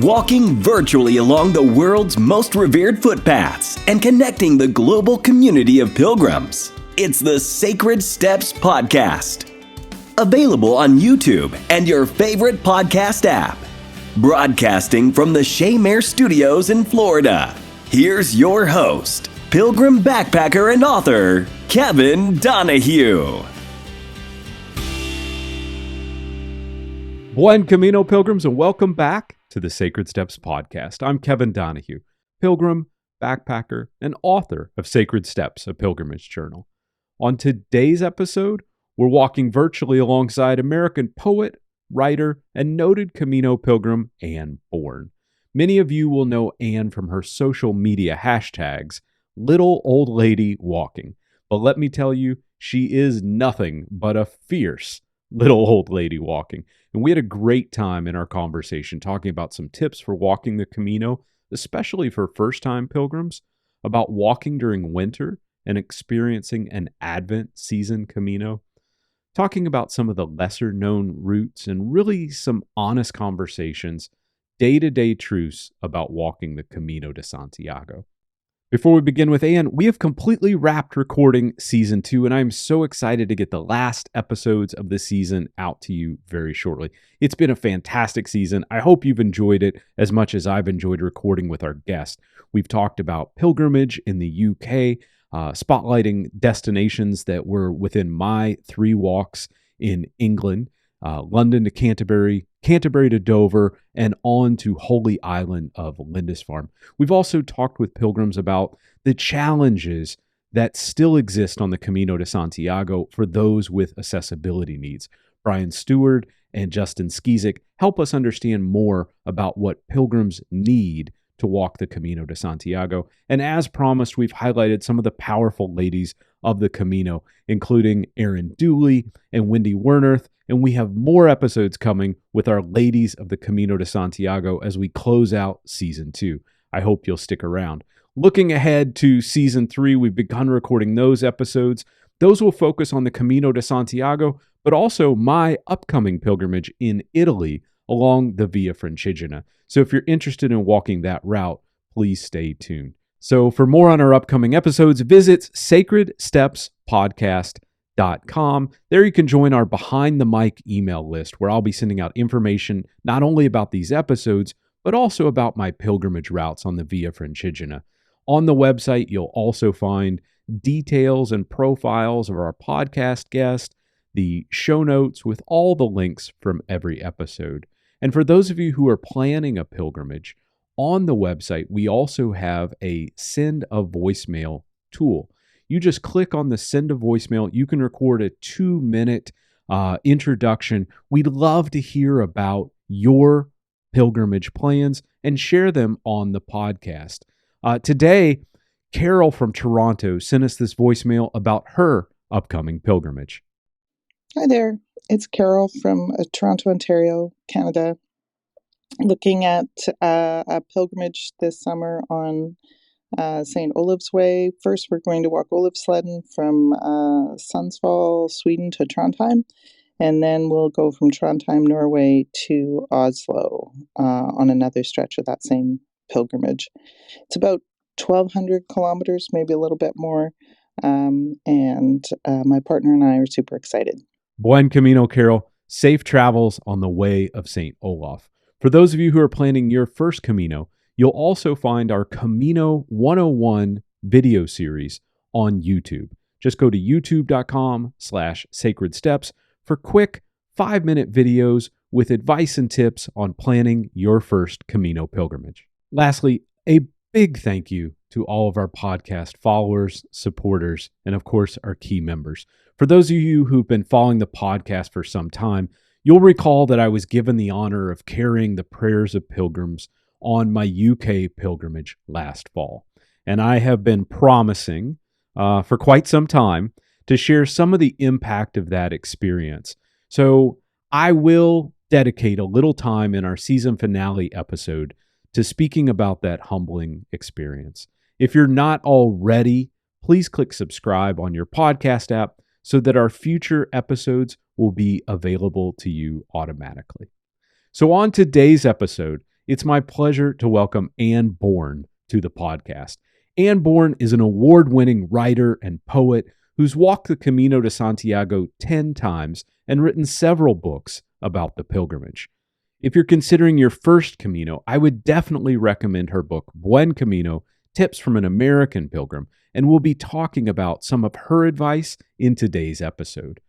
walking virtually along the world's most revered footpaths and connecting the global community of pilgrims. It's the Sacred Steps Podcast. Available on YouTube and your favorite podcast app. Broadcasting from the Shea Mare Studios in Florida. Here's your host, Pilgrim backpacker and author, Kevin Donahue. Buen Camino, pilgrims, and welcome back to the Sacred Steps Podcast. I'm Kevin Donahue, pilgrim, backpacker, and author of Sacred Steps, a pilgrimage journal. On today's episode, we're walking virtually alongside American poet, writer, and noted Camino pilgrim Anne Bourne. Many of you will know Anne from her social media hashtags, Little Old Lady Walking. But let me tell you, she is nothing but a fierce little old lady walking. And we had a great time in our conversation talking about some tips for walking the Camino, especially for first-time pilgrims, about walking during winter and experiencing an Advent season Camino, talking about some of the lesser-known routes and really some honest conversations, day-to-day truths about walking the Camino de Santiago. Before we begin with Anne, we have completely wrapped recording Season 2, and I'm so excited to get the last episodes of the season out to you very shortly. It's been a fantastic season. I hope you've enjoyed it as much as I've enjoyed recording with our guest. We've talked about pilgrimage in the UK, spotlighting destinations that were within my 3 walks in England, London to Canterbury, Canterbury to Dover, and on to Holy Island of Lindisfarne. We've also talked with pilgrims about the challenges that still exist on the Camino de Santiago for those with accessibility needs. Brian Stewart and Justin Skizik help us understand more about what pilgrims need to walk the Camino de Santiago. And as promised, we've highlighted some of the powerful ladies of the Camino, including Erin Dooley and Wendy Wernerth. And we have more episodes coming with our ladies of the Camino de Santiago as we close out Season 2. I hope you'll stick around. Looking ahead to Season 3, we've begun recording those episodes. Those will focus on the Camino de Santiago, but also my upcoming pilgrimage in Italy along the Via Francigena. So if you're interested in walking that route, please stay tuned. So for more on our upcoming episodes, visit sacredstepspodcast.com. There you can join our Behind the Mic email list where I'll be sending out information not only about these episodes, but also about my pilgrimage routes on the Via Francigena. On the website, you'll also find details and profiles of our podcast guest, the show notes with all the links from every episode. And for those of you who are planning a pilgrimage, on the website, we also have a send a voicemail tool. You just click on the send a voicemail. You can record a 2-minute introduction. We'd love to hear about your pilgrimage plans and share them on the podcast. Today, Carol from Toronto sent us this voicemail about her upcoming pilgrimage. Hi there, it's Carol from Toronto, Ontario, Canada, looking at a pilgrimage this summer on St. Olaf's Way. First, we're going to walk Olafsledden from Sundsvall, Sweden to Trondheim, and then we'll go from Trondheim, Norway to Oslo on another stretch of that same pilgrimage. It's about 1,200 kilometers, maybe a little bit more, and my partner and I are super excited. Buen Camino, Carol. Safe travels on the way of St. Olaf. For those of you who are planning your first Camino, you'll also find our Camino 101 video series on YouTube. Just go to youtube.com/sacred steps for quick 5-minute videos with advice and tips on planning your first Camino pilgrimage. Lastly, a big thank you to all of our podcast followers, supporters, and of course, our key members. For those of you who've been following the podcast for some time, you'll recall that I was given the honor of carrying the prayers of pilgrims on my UK pilgrimage last fall. And I have been promising for quite some time to share some of the impact of that experience. So I will dedicate a little time in our season finale episode to speaking about that humbling experience. If you're not already, please click subscribe on your podcast app so that our future episodes will be available to you automatically. So on today's episode, it's my pleasure to welcome Anne Bourne to the podcast. Anne Bourne is an award-winning writer and poet who's walked the Camino de Santiago 10 times and written several books about the pilgrimage. If you're considering your first Camino, I would definitely recommend her book, Buen Camino, Tips from an American Pilgrim, and we'll be talking about some of her advice in today's episode.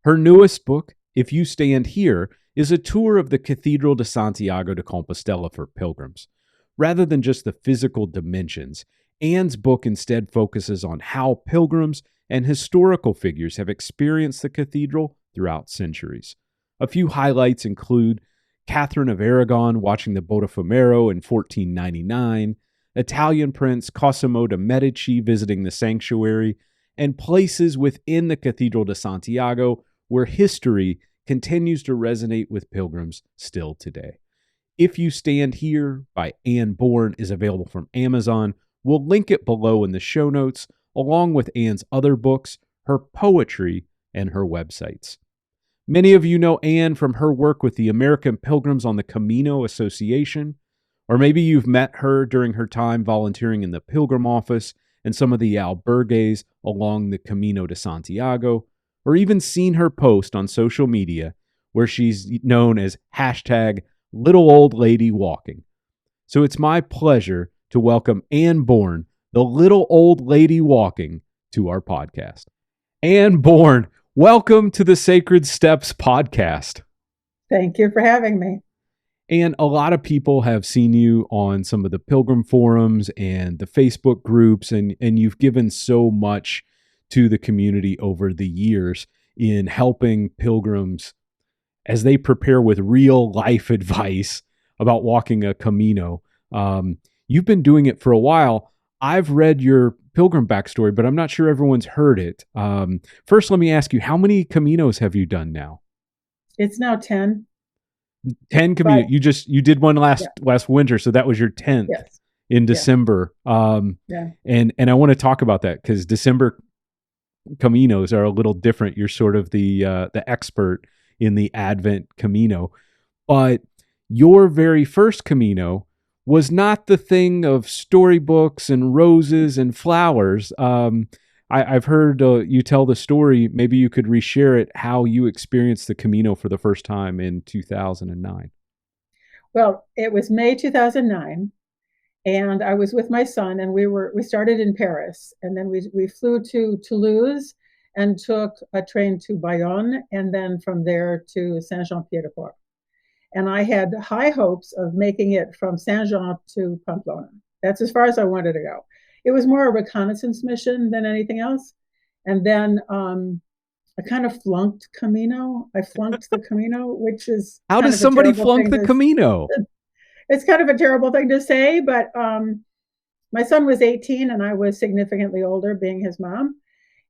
Her newest book, If You Stand Here, is a tour of the Cathedral de Santiago de Compostela for pilgrims. Rather than just the physical dimensions, Anne's book instead focuses on how pilgrims and historical figures have experienced the cathedral throughout centuries. A few highlights include Catherine of Aragon watching the Botafumeiro in 1499, Italian Prince Cosimo de' Medici visiting the sanctuary, and places within the Cathedral de Santiago where history continues to resonate with pilgrims still today. If You Stand Here by Anne Bourne is available from Amazon. We'll link it below in the show notes, along with Anne's other books, her poetry, and her websites. Many of you know Anne from her work with the American Pilgrims on the Camino Association, or maybe you've met her during her time volunteering in the Pilgrim Office and some of the albergues along the Camino de Santiago, or even seen her post on social media where she's known as #LittleOldLadyWalking. So it's my pleasure to welcome Anne Bourne, the little old lady walking, to our podcast. Anne Bourne, welcome to the Sacred Steps podcast. Thank you for having me. And a lot of people have seen you on some of the Pilgrim forums and the Facebook groups, and you've given so much to the community over the years in helping pilgrims as they prepare with real life advice about walking a Camino. You've been doing it for a while. I've read your Pilgrim backstory, but I'm not sure everyone's heard it. First, let me ask you, how many Caminos have you done now? It's now 10. 10 Camino. You did one last winter, so that was your 10th in December. And I want to talk about that because December Caminos are a little different. You're sort of the expert in the Advent Camino, but your very first Camino was not the thing of storybooks and roses and flowers. I've heard you tell the story. Maybe you could reshare it, how you experienced the Camino for the first time in 2009. Well, it was May 2009, and I was with my son, and we started in Paris, and then we flew to Toulouse and took a train to Bayonne, and then from there to Saint-Jean-Pied-de-Port. And I had high hopes of making it from Saint-Jean to Pamplona. That's as far as I wanted to go. It was more a reconnaissance mission than anything else. And then I kind of flunked Camino. I flunked the Camino, which is... How does somebody flunk the Camino? It's kind of a terrible thing to say, but my son was 18 and I was significantly older, being his mom.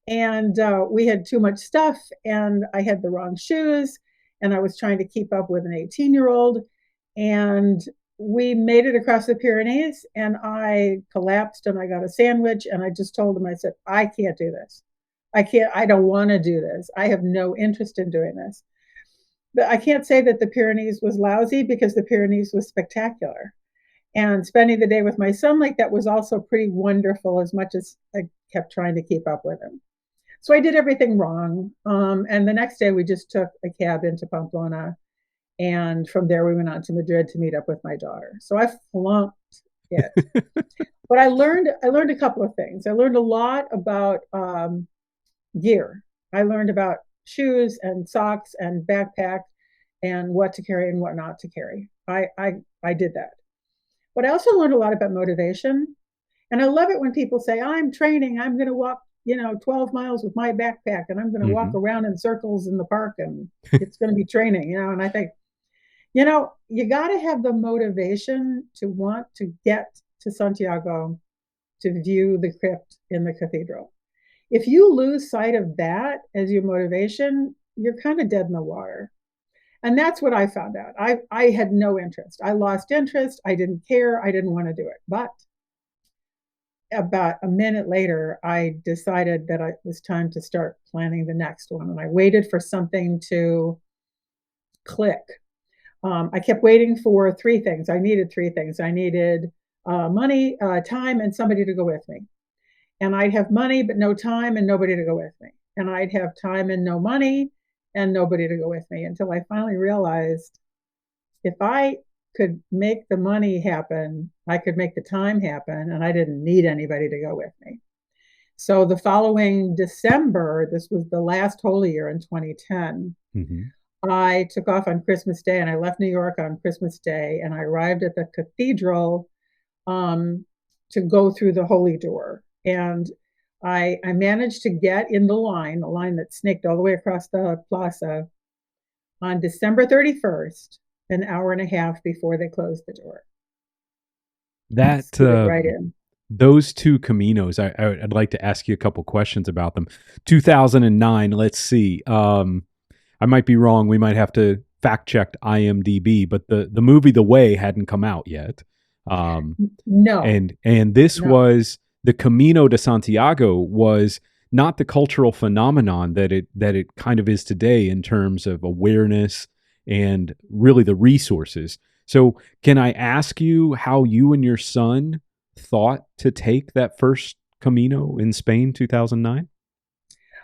And we had too much stuff and I had the wrong shoes. And I was trying to keep up with an 18-year-old. And we made it across the Pyrenees and I collapsed and I got a sandwich. And I just told him, I said, I can't do this. I don't want to do this. I have no interest in doing this. But I can't say that the Pyrenees was lousy because the Pyrenees was spectacular. And spending the day with my son like that was also pretty wonderful, as much as I kept trying to keep up with him. So I did everything wrong. And the next day we just took a cab into Pamplona. And from there we went on to Madrid to meet up with my daughter. So I flunked it. But I learned a couple of things. I learned a lot about gear. I learned about shoes and socks and backpack and what to carry and what not to carry. I did that. But I also learned a lot about motivation. And I love it when people say, I'm training, I'm going to walk 12 miles with my backpack and I'm going to walk around in circles in the park and it's going to be training, and I think, you got to have the motivation to want to get to Santiago to view the crypt in the cathedral. If you lose sight of that as your motivation, you're kind of dead in the water. And that's what I found out. I had no interest. I lost interest. I didn't care. I didn't want to do it. But about a minute later, I decided that it was time to start planning the next one. And I waited for something to click. I kept waiting for three things. I needed three things. I needed money, time, and somebody to go with me. And I'd have money, but no time and nobody to go with me. And I'd have time and no money and nobody to go with me, until I finally realized if I could make the money happen, I could make the time happen, and I didn't need anybody to go with me. So the following December, this was the last Holy Year in 2010, I took off on Christmas Day, and I left New York on Christmas Day, and I arrived at the cathedral to go through the Holy Door. And I managed to get in the line that snaked all the way across the plaza, on December 31st, an hour and a half before they closed the door. That right in. Those two Caminos, I'd like to ask you a couple questions about them. 2009, let's see. I might be wrong. We might have to fact check IMDb, but the movie The Way hadn't come out yet. No. And this was the Camino de Santiago was not the cultural phenomenon that it kind of is today in terms of awareness and really the resources. So can I ask you how you and your son thought to take that first Camino in Spain, 2009?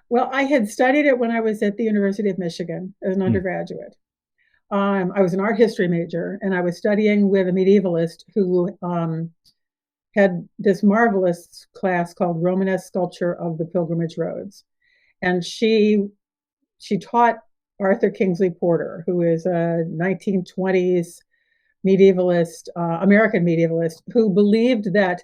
Well, I had studied it when I was at the University of Michigan as an undergraduate. I was an art history major, and I was studying with a medievalist who had this marvelous class called Romanesque Sculpture of the Pilgrimage Roads. And she taught Arthur Kingsley Porter, who is a 1920s medievalist, American medievalist, who believed that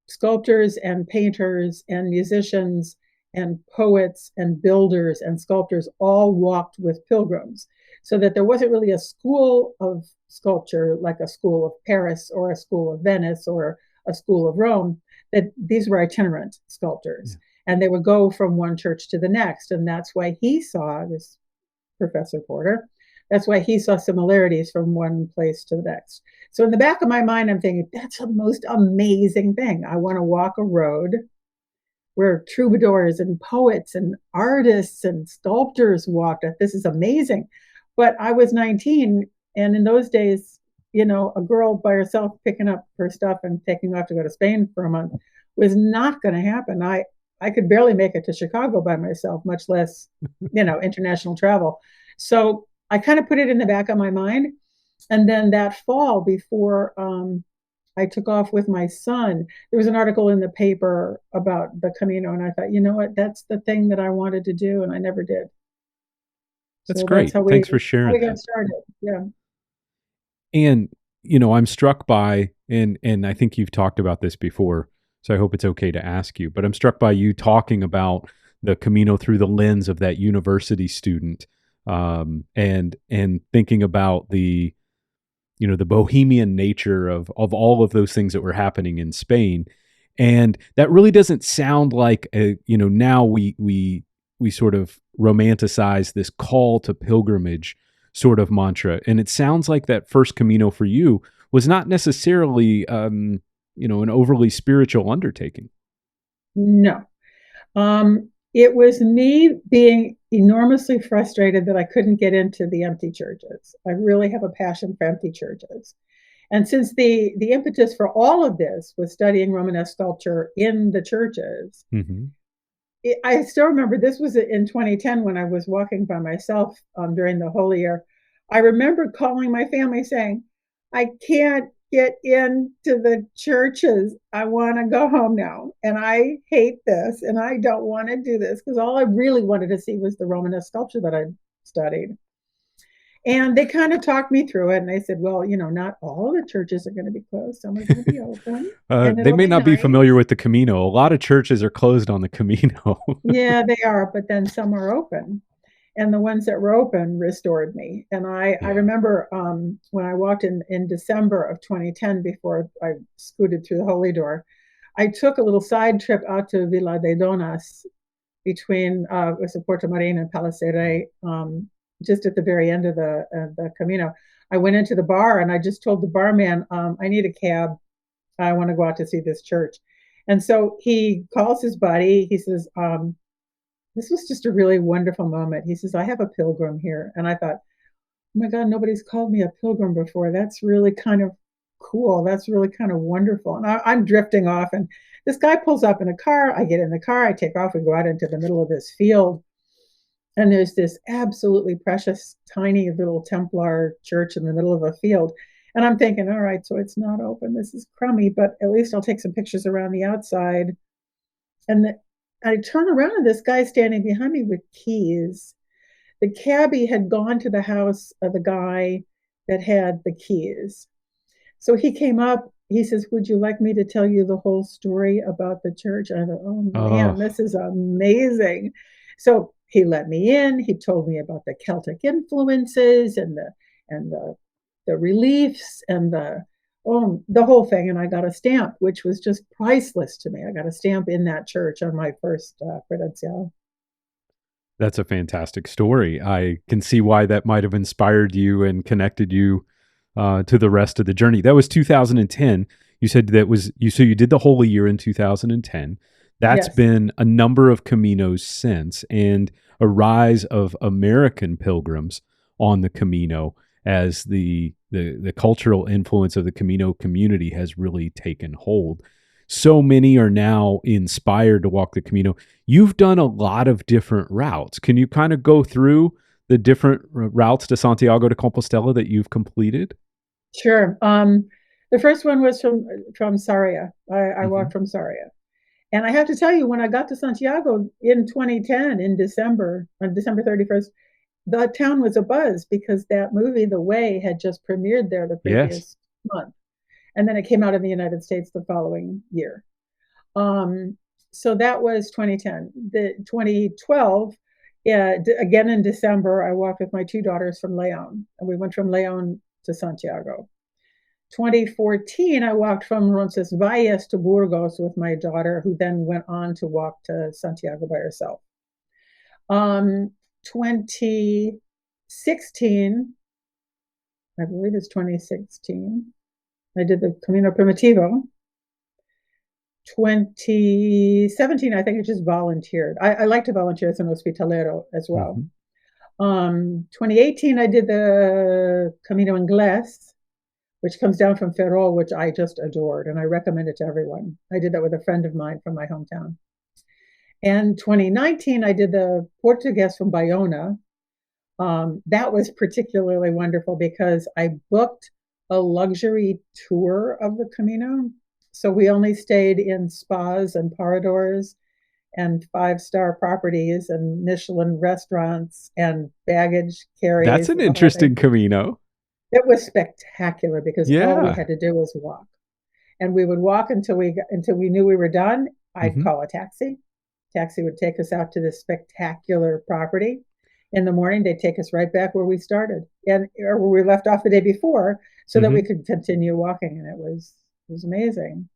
sculptors and painters and musicians and poets and builders and sculptors all walked with pilgrims, so that there wasn't really a school of sculpture like a school of Paris or a school of Venice or a school of Rome, that these were itinerant sculptors. Yeah. And they would go from one church to the next. And that's why he saw, this Professor Porter, that's why he saw similarities from one place to the next. So in the back of my mind, I'm thinking, that's the most amazing thing. I want to walk a road where troubadours and poets and artists and sculptors walked. This is amazing. But I was 19, and in those days, you know, a girl by herself picking up her stuff and taking off to go to Spain for a month was not going to happen. I could barely make it to Chicago by myself, much less, you know, international travel. So I kind of put it in the back of my mind. And then that fall, before I took off with my son, there was an article in the paper about the Camino, and I thought, you know what, that's the thing that I wanted to do, and I never did. That's great. Thanks for sharing how we got started. Yeah. And, you know, I'm struck by, and I think you've talked about this before, so I hope it's okay to ask you, but I'm struck by you talking about the Camino through the lens of that university student, and thinking about the, you know, the bohemian nature of all of those things that were happening in Spain. And that really doesn't sound like you know, now we sort of romanticize this call to pilgrimage sort of mantra. And it sounds like that first Camino for you was not necessarily, you know, an overly spiritual undertaking. No. It was me being enormously frustrated that I couldn't get into the empty churches. I really have a passion for empty churches. And since the impetus for all of this was studying Romanesque sculpture in the churches, I still remember, this was in 2010 when I was walking by myself during the Holy Year. I remember calling my family saying, I can't get into the churches. I want to go home now. And I hate this. And I don't want to do this, because all I really wanted to see was the Romanesque sculpture that I studied. And they kind of talked me through it. And they said, well, you know, not all the churches are going to be closed. Some are going to be open. They may not be familiar with the Camino. A lot of churches are closed on the Camino. Yeah, they are. But then some are open. And the ones that were open restored me. And I remember when I walked in December of 2010, before I scooted through the Holy Door, I took a little side trip out to Villa de Donas between Puerto Marin and Palacere, just at the very end of the Camino. I went into the bar and I just told the barman, I need a cab. I want to go out to see this church. And so he calls his buddy. He says, this was just a really wonderful moment. He says, I have a pilgrim here. And I thought, oh my God, nobody's called me a pilgrim before. That's really kind of cool. That's really kind of wonderful. And I'm drifting off, and this guy pulls up in a car. I get in the car, I take off, we go out into the middle of this field. And there's this absolutely precious, tiny little Templar church in the middle of a field. And I'm thinking, all right, so it's not open. This is crummy, but at least I'll take some pictures around the outside. And I turn around, and this guy's standing behind me with keys. The cabbie had gone to the house of the guy that had the keys. So he came up, he says, would you like me to tell you the whole story about the church? And I thought, oh man, this is amazing. So he let me in. He told me about the Celtic influences and the reliefs and the whole thing. And I got a stamp, which was just priceless to me. I got a stamp in that church on my first credential. That's a fantastic story. I can see why that might have inspired you and connected you to the rest of the journey. That was 2010. You said so you did the whole year in 2010. That's been a number of Caminos since, and a rise of American pilgrims on the Camino as the cultural influence of the Camino community has really taken hold. So many are now inspired to walk the Camino. You've done a lot of different routes. Can you kind of go through the different routes to Santiago de Compostela that you've completed? Sure. The first one was from Sarria. I walked from Sarria. And I have to tell you, when I got to Santiago in 2010, in December, on December 31st, the town was abuzz because that movie, The Way, had just premiered there the previous month. And then it came out in the United States the following year. So that was 2010. The 2012, again in December, I walked with my two daughters from León, and we went from León to Santiago. 2014, I walked from Roncesvalles to Burgos with my daughter, who then went on to walk to Santiago by herself. 2016, I believe it's 2016, I did the Camino Primitivo. 2017, I think I just volunteered. I like to volunteer as an hospitalero as well. 2018, I did the Camino Ingles, which comes down from Ferrol, which I just adored, and I recommend it to everyone. I did that with a friend of mine from my hometown. And 2019, I did the Portuguese from Bayona. That was particularly wonderful because I booked a luxury tour of the Camino. So we only stayed in spas and paradors and 5-star properties and Michelin restaurants and baggage carries. That's an interesting Camino. It was spectacular because all we had to do was walk. And we would walk until we knew we were done. I'd call a taxi. Taxi would take us out to this spectacular property. In the morning, they'd take us right back where we started or where we left off the day before so that we could continue walking. And it was amazing.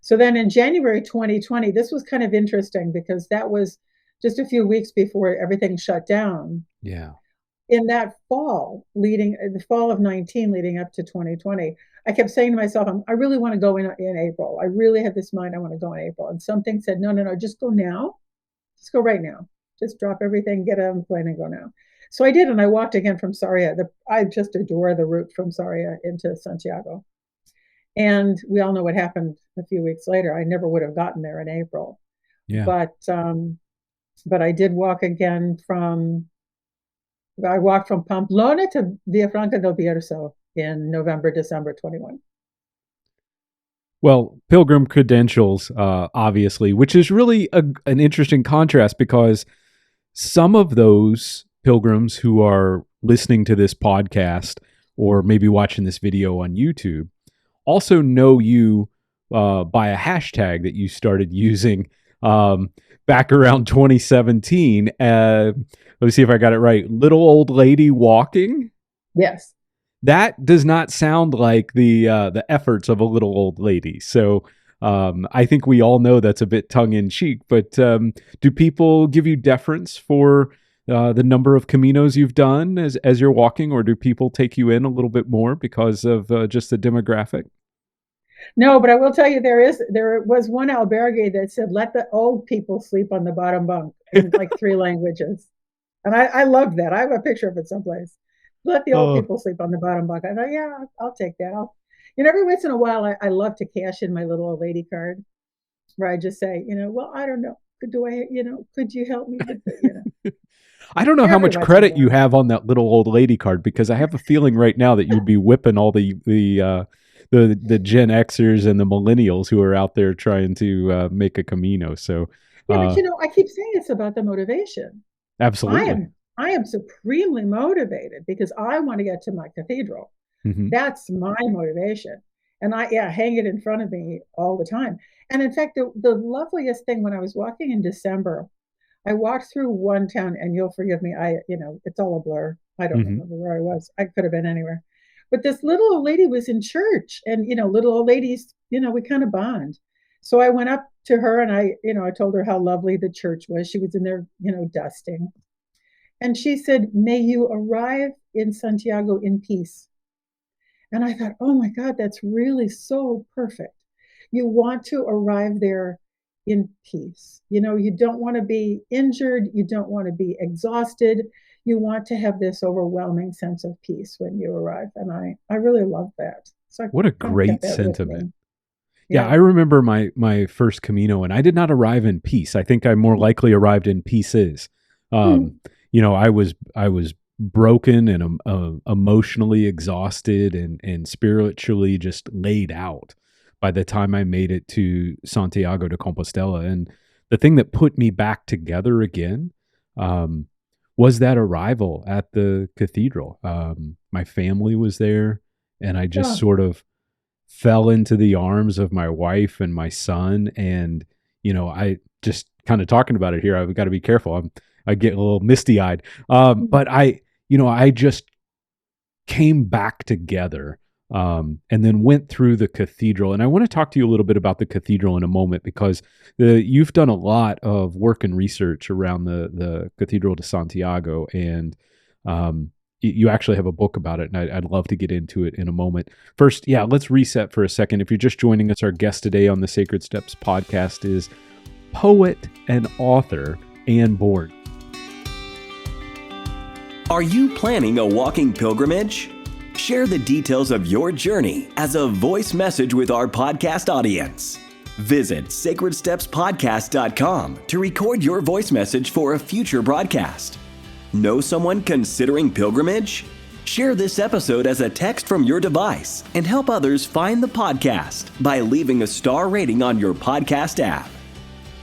So then in January 2020, this was kind of interesting because that was just a few weeks before everything shut down. Yeah. In that the fall of 19 leading up to 2020, I kept saying to myself, I really want to go in April. I really had this mind, I want to go in April. And something said, no, just go now. Just go right now. Just drop everything, get on the plane and go now. So I did, and I walked again from Sarria. I just adore the route from Sarria into Santiago. And we all know what happened a few weeks later. I never would have gotten there in April. Yeah. But I did walk again I walked from Pamplona to Villafranca del Bierzo in December 21. Well, pilgrim credentials, obviously, which is really an interesting contrast because some of those pilgrims who are listening to this podcast or maybe watching this video on YouTube also know you by a hashtag that you started using back around 2017. Let me see if I got it right. Little old lady walking. Yes. That does not sound like the efforts of a little old lady. So I think we all know that's a bit tongue in cheek. But do people give you deference for the number of Caminos you've done as you're walking, or do people take you in a little bit more because of just the demographic? No, but I will tell you, there was one albergue that said, let the old people sleep on the bottom bunk in like 3 languages. And I loved that. I have a picture of it someplace. let the old Oh, people sleep on the bottom bunk. I thought, yeah, I'll take that. Every once in a while, I love to cash in my little old lady card where I just say, well, I don't know. Could you help me? But, I don't know how every much once in a credit you while. have on that little old lady card, because I have a feeling right now that you'd be whipping all the Gen Xers and the millennials who are out there trying to make a Camino. So, Yeah, but uh, I keep saying it's about the motivation. I absolutely. am I am supremely motivated because I want to get to my cathedral. Hmm. That's my motivation. And I hang it in front of me all the time. And in fact, the loveliest thing when I was walking in December, I walked through one town, and you'll forgive me, it's all a blur. I don't Hmm. remember where I was. I could have been anywhere. But this little old lady was in church, and little old ladies, we kind of bond. So I went up to her and I told her how lovely the church was. She was in there, dusting. And she said, "May you arrive in Santiago in peace." And I thought, oh my God, that's really so perfect. You want to arrive there in peace. You don't want to be injured. You don't want to be exhausted. You want to have this overwhelming sense of peace when you arrive. And I really love that. So I What a kind of kept great that with sentiment. me. Yeah, Yeah. I remember my first Camino, and I did not arrive in peace. I think I more likely arrived in pieces. Um, Mm. I was broken and emotionally exhausted and spiritually just laid out by the time I made it to Santiago de Compostela. And the thing that put me back together again um, was that arrival at the cathedral. My family was there, and I just Oh, sort of fell into the arms of my wife and my son. And I just kind of talking about it here, I've got to be careful. I get a little misty eyed. But I just came back together, and then went through the cathedral. And I want to talk to you a little bit about the cathedral in a moment, because you've done a lot of work and research around the Cathedral de Santiago, and you actually have a book about it, and I'd love to get into it in a moment. First, yeah, let's reset for a second. If you're just joining us, our guest today on the Sacred Steps podcast is poet and author Anne Bourne. Are you planning a walking pilgrimage? Share the details of your journey as a voice message with our podcast audience. Visit sacredstepspodcast.com to record your voice message for a future broadcast. Know someone considering pilgrimage? Share this episode as a text from your device and help others find the podcast by leaving a star rating on your podcast app.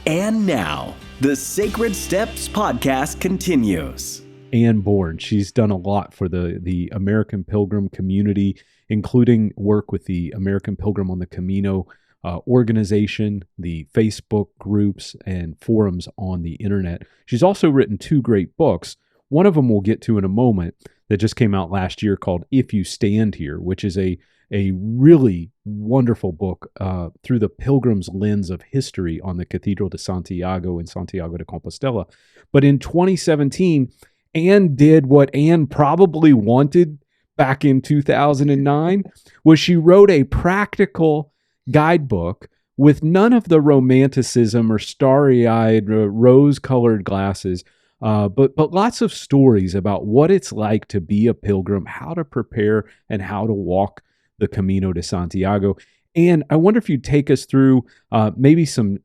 And now, the Sacred Steps podcast continues. Anne Bourne. She's done a lot for the American Pilgrim community, including work with the American Pilgrim on the Camino organization, the Facebook groups, and forums on the internet. She's also written 2 great books. One of them we'll get to in a moment, that just came out last year, called If You Stand Here, which is a really wonderful book through the pilgrim's lens of history on the Cathedral de Santiago and Santiago de Compostela. But in 2017, Anne did what Anne probably wanted back in 2009, was she wrote a practical guidebook with none of the romanticism or starry-eyed, rose-colored glasses, but lots of stories about what it's like to be a pilgrim, how to prepare, and how to walk the Camino de Santiago. And I wonder if you'd take us through maybe some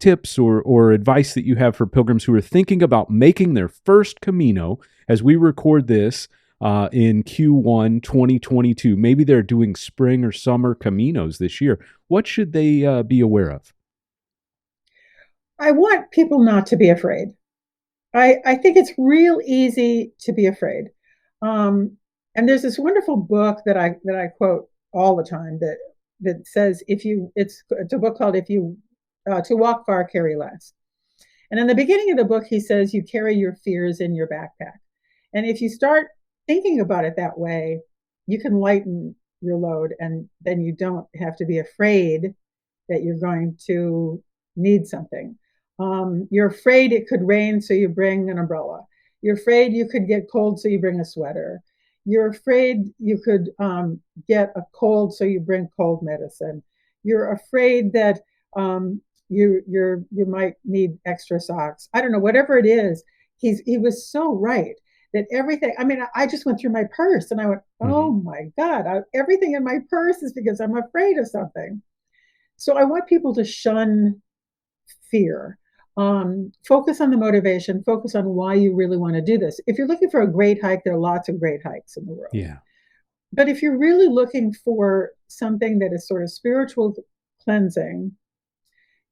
tips or advice that you have for pilgrims who are thinking about making their first Camino as we record this in Q1 2022. Maybe they're doing spring or summer Caminos this year. What should they be aware of? I want people not to be afraid. I think it's real easy to be afraid. And there's this wonderful book that I quote all the time that says, it's a book called If You to Walk Far, Carry Less. And in the beginning of the book, he says you carry your fears in your backpack. And if you start thinking about it that way, you can lighten your load, and then you don't have to be afraid that you're going to need something. You're afraid it could rain, so you bring an umbrella. You're afraid you could get cold, so you bring a sweater. You're afraid you could get a cold, so you bring cold medicine. You're afraid that you might need extra socks. I don't know, whatever it is. He was so right that everything, I mean, I just went through my purse and I went, oh my God, everything in my purse is because I'm afraid of something. So I want people to shun fear. Focus on the motivation, focus on why you really want to do this. If you're looking for a great hike, there are lots of great hikes in the world. Yeah. But if you're really looking for something that is sort of spiritual cleansing,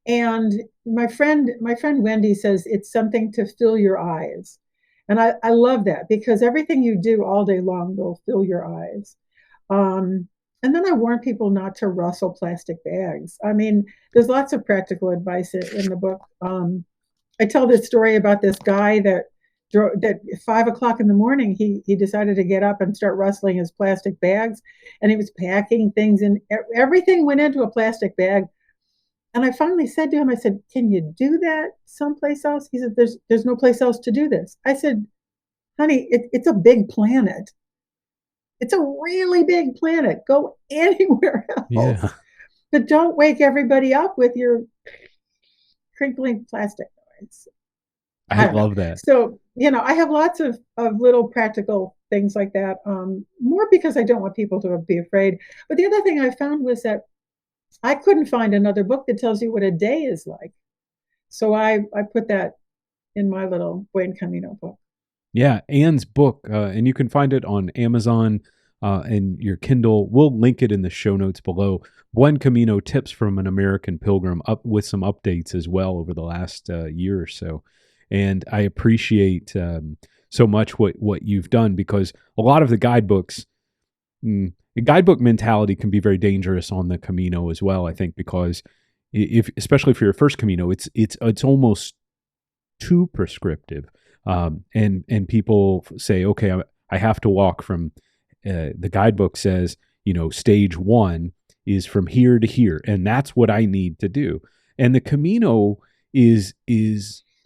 and my friend Wendy says it's something to fill your eyes. And I love that, because everything you do all day long will fill your eyes. And then I warn people not to rustle plastic bags. I mean, there's lots of practical advice in the book. I tell this story about this guy that at 5 o'clock in the morning, he decided to get up and start rustling his plastic bags, and he was packing things in. Everything went into a plastic bag. And I finally said to him, I said, can you do that someplace else? He said, there's no place else to do this. I said, honey, it's a big planet. It's a really big planet. Go anywhere else. Yeah. But don't wake everybody up with your crinkling plastic noise. I love that. So, I have lots of little practical things like that, more because I don't want people to be afraid. But the other thing I found was that I couldn't find another book that tells you what a day is like. So I put that in my little Buen Camino book. Yeah, Anne's book, and you can find it on Amazon and your Kindle. We'll link it in the show notes below. Buen Camino, Tips from an American Pilgrim, up with some updates as well over the last year or so. And I appreciate so much what you've done, because a lot of the guidebooks, the guidebook mentality can be very dangerous on the Camino as well, I think, because especially for your first Camino, it's almost too prescriptive. And people say, okay, I have to walk from, the guidebook says, stage 1 is from here to here, and that's what I need to do. And the Camino is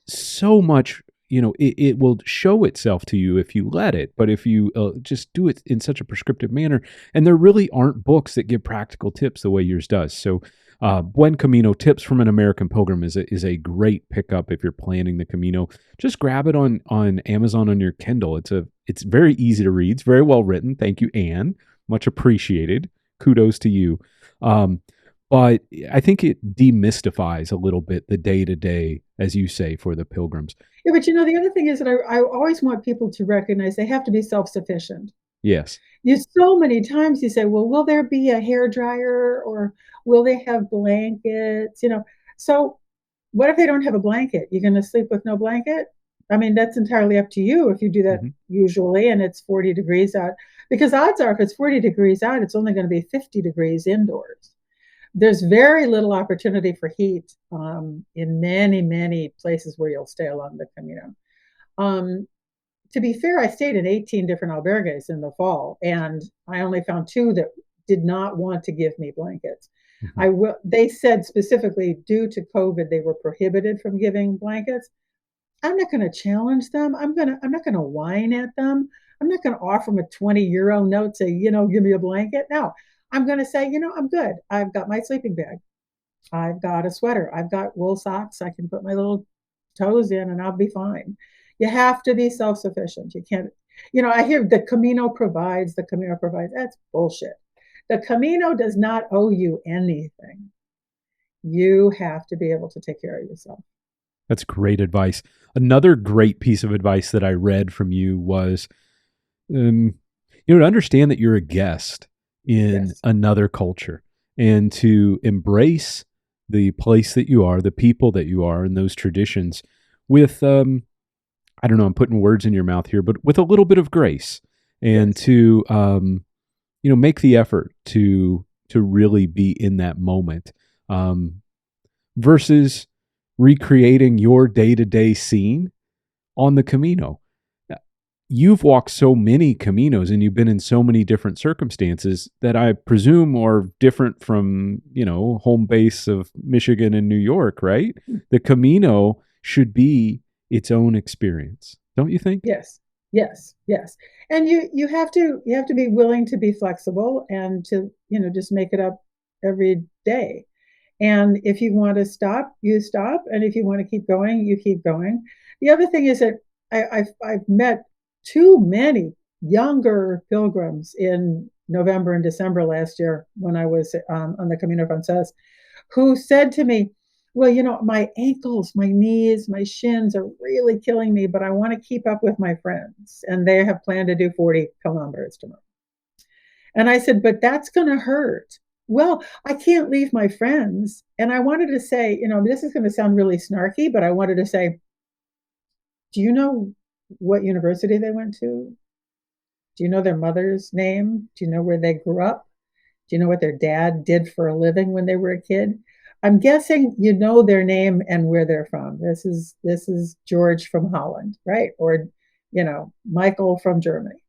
so much, it will show itself to you if you let it, but if you just do it in such a prescriptive manner, and there really aren't books that give practical tips the way yours does. So Buen Camino, Tips from an American Pilgrim is a great pickup if you're planning the Camino. Just grab it on Amazon on your Kindle. It's very easy to read. It's very well written. Thank you, Anne. Much appreciated. Kudos to you. But I think it demystifies a little bit the day-to-day, as you say, for the pilgrims. Yeah, but the other thing is that I always want people to recognize they have to be self-sufficient. Yes. So many times you say, well, will there be a hairdryer, or will they have blankets? So what if they don't have a blanket? You're going to sleep with no blanket? I mean, that's entirely up to you if you do that usually, and it's 40 degrees out. Because odds are, if it's 40 degrees out, it's only going to be 50 degrees indoors. There's very little opportunity for heat in many, many places where you'll stay along the Camino. To be fair, I stayed in 18 different albergues in the fall, and I only found 2 that did not want to give me blankets. They said specifically, due to COVID, they were prohibited from giving blankets. I'm not going to challenge them. I'm not going to whine at them. I'm not going to offer them a 20-euro note, say, give me a blanket. No, I'm going to say, I'm good. I've got my sleeping bag. I've got a sweater. I've got wool socks. I can put my little toes in and I'll be fine. You have to be self-sufficient. You can't, I hear the Camino provides. That's bullshit. The Camino does not owe you anything. You have to be able to take care of yourself. That's great advice. Another great piece of advice that I read from you was, to understand that you're a guest in another culture, and to embrace the place that you are, the people that you are, and those traditions with, I don't know, I'm putting words in your mouth here, but with a little bit of grace, and to, make the effort to really be in that moment, versus recreating your day-to-day scene on the Camino. You've walked so many Caminos and you've been in so many different circumstances that I presume are different from, home base of Michigan and New York, right? The Camino should be its own experience, don't you think? Yes. And you have to be willing to be flexible and to, just make it up every day. And if you want to stop, you stop. And if you want to keep going, you keep going. The other thing is that I've met too many younger pilgrims in November and December last year when I was on the caminofrances who said to me, well, my ankles, my knees, my shins are really killing me, but I want to keep up with my friends. And they have planned to do 40 kilometers tomorrow. And I said, but that's going to hurt. Well, I can't leave my friends. And I wanted to say, this is going to sound really snarky, but I wanted to say, do you know what university they went to? Do you know their mother's name? Do you know where they grew up? Do you know what their dad did for a living when they were a kid? I'm guessing you know their name and where they're from. This is George from Holland, right? Or, Michael from Germany.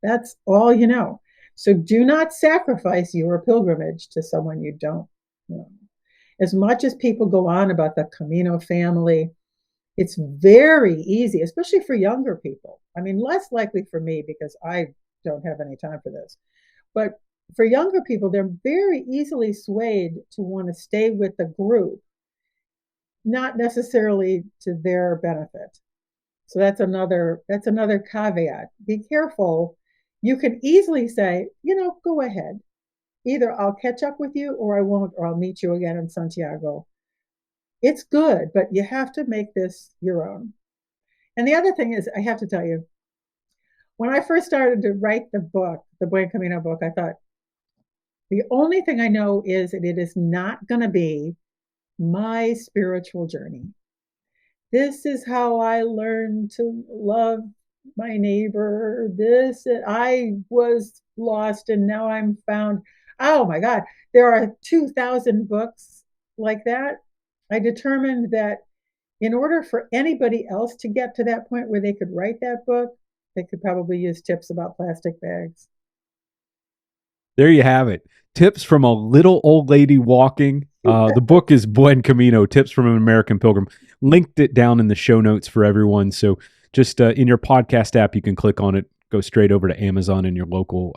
That's all you know. So do not sacrifice your pilgrimage to someone you don't know. As much as people go on about the Camino family, it's very easy, especially for younger people. I mean, less likely for me because I don't have any time for this. But for younger people, they're very easily swayed to want to stay with the group, not necessarily to their benefit. So that's another caveat. Be careful. You can easily say, go ahead. Either I'll catch up with you or I won't, or I'll meet you again in Santiago. It's good, but you have to make this your own. And the other thing is, I have to tell you, when I first started to write the book, the Buen Camino book, I thought, the only thing I know is that it is not going to be my spiritual journey. This is how I learned to love my neighbor. I was lost and now I'm found. Oh my God, there are 2,000 books like that. I determined that in order for anybody else to get to that point where they could write that book, they could probably use tips about plastic bags. There you have it. Tips from a little old lady walking. The book is Buen Camino, Tips from an American Pilgrim. Linked it down in the show notes for everyone. So just in your podcast app, you can click on it, go straight over to Amazon in your local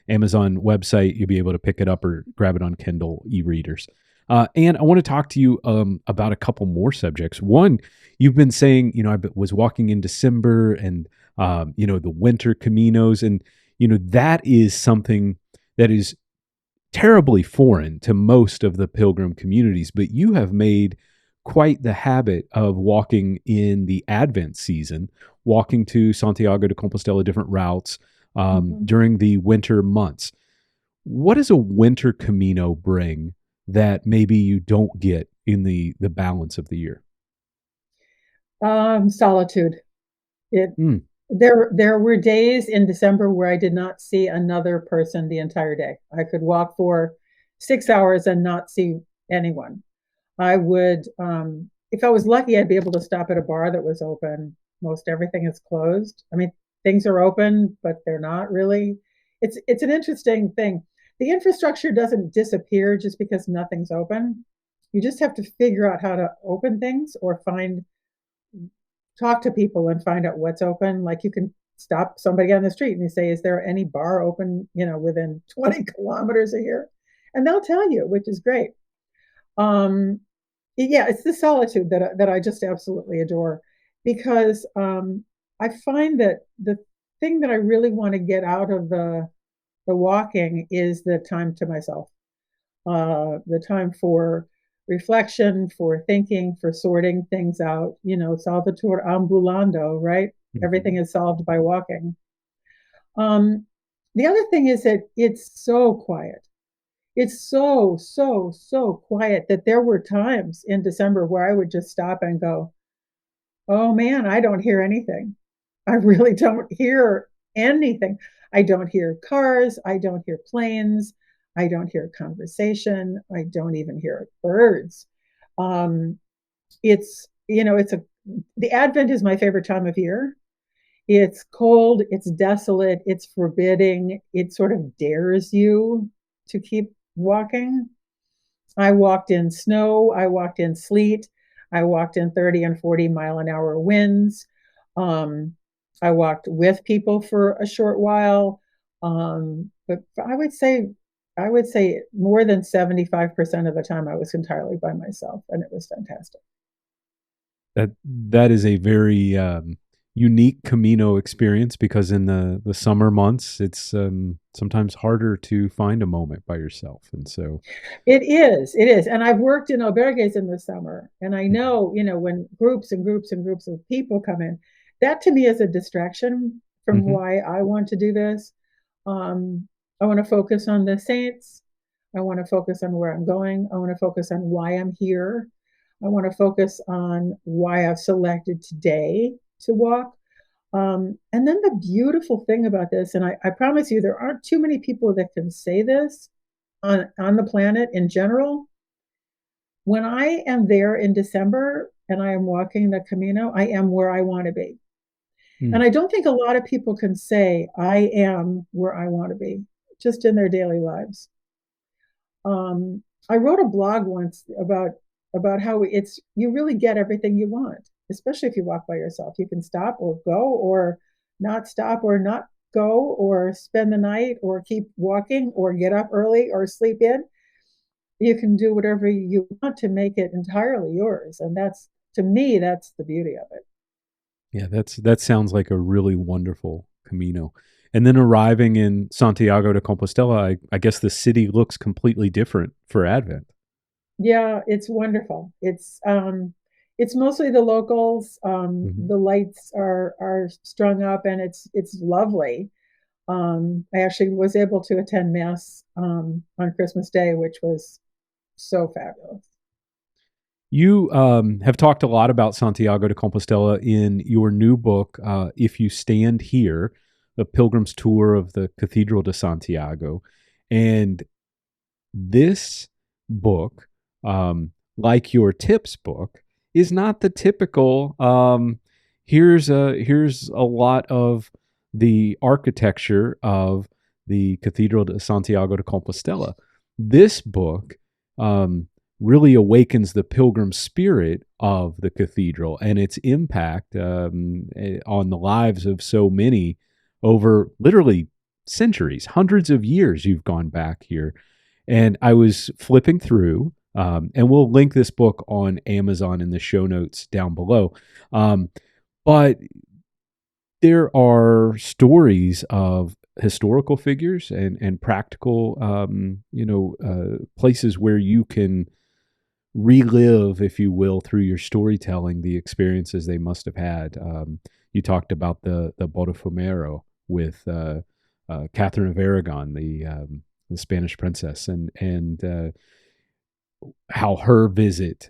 Amazon website. You'll be able to pick it up or grab it on Kindle e-readers. And I want to talk to you about a couple more subjects. One, you've been saying, I was walking in December and, the winter Caminos. And, that is something that is terribly foreign to most of the pilgrim communities. But you have made quite the habit of walking in the Advent season, walking to Santiago de Compostela, different routes during the winter months. What does a winter Camino bring that maybe you don't get in the balance of the year? Solitude. There were days in December where I did not see another person the entire day. I could walk for 6 hours and not see anyone. I would, if I was lucky, I'd be able to stop at a bar that was open. Most everything is closed. I mean, things are open, but they're not really. It's an interesting thing. The infrastructure doesn't disappear just because nothing's open. You just have to figure out how to open things or talk to people and find out what's open. Like you can stop somebody on the street and you say, is there any bar open, within 20 kilometers of here? And they'll tell you, which is great. It's the solitude that I just absolutely adore because I find that the thing that I really want to get out of the walking is the time to myself, the time for reflection, for thinking, for sorting things out, solvitur ambulando, right? Mm-hmm. Everything is solved by walking. The other thing is that it's so quiet. It's so, so, so quiet that there were times in December where I would just stop and go, oh man, I don't hear anything. I really don't hear anything. I don't hear cars. I don't hear planes. I don't hear conversation. I don't even hear birds. The Advent is my favorite time of year. It's cold. It's desolate. It's forbidding. It sort of dares you to keep walking. I walked in snow. I walked in sleet. I walked in 30 and 40 mile an hour winds. I walked with people for a short while. But I would say more than 75% of the time I was entirely by myself, and it was fantastic. That is a very unique Camino experience because in the summer months, it's sometimes harder to find a moment by yourself. And so It is. And I've worked in albergues in the summer, and I know, when groups and groups and groups of people come in, that to me is a distraction from Mhm. why I want to do this. I want to focus on the saints. I want to focus on where I'm going. I want to focus on why I'm here. I want to focus on why I've selected today to walk. And then the beautiful thing about this, and I promise you, there aren't too many people that can say this on the planet in general. When I am there in December and I am walking the Camino, I am where I want to be. Mm. And I don't think a lot of people can say, I am where I want to be, just in their daily lives. I wrote a blog once about how you really get everything you want, especially if you walk by yourself. You can stop or go or not stop or not go or spend the night or keep walking or get up early or sleep in. You can do whatever you want to make it entirely yours. And to me, that's the beauty of it. Yeah, that sounds like a really wonderful Camino. And then arriving in Santiago de Compostela, I guess the city looks completely different for Advent. Yeah, it's wonderful. It's mostly the locals. Hmm. The lights are strung up, and it's lovely. I actually was able to attend Mass on Christmas Day, which was so fabulous. You have talked a lot about Santiago de Compostela in your new book, If You Stand Here, a pilgrim's tour of the Cathedral de Santiago. And this book, like your tips book, is not the typical, here's a lot of the architecture of the Cathedral de Santiago de Compostela. This book really awakens the pilgrim spirit of the cathedral and its impact on the lives of so many over literally centuries, hundreds of years you've gone back here. And I was flipping through, and we'll link this book on Amazon in the show notes down below. But there are stories of historical figures and practical, places where you can relive, if you will, through your storytelling, the experiences they must have had. You talked about the Botafumeiro with Catherine of Aragon, the Spanish princess, and how her visit,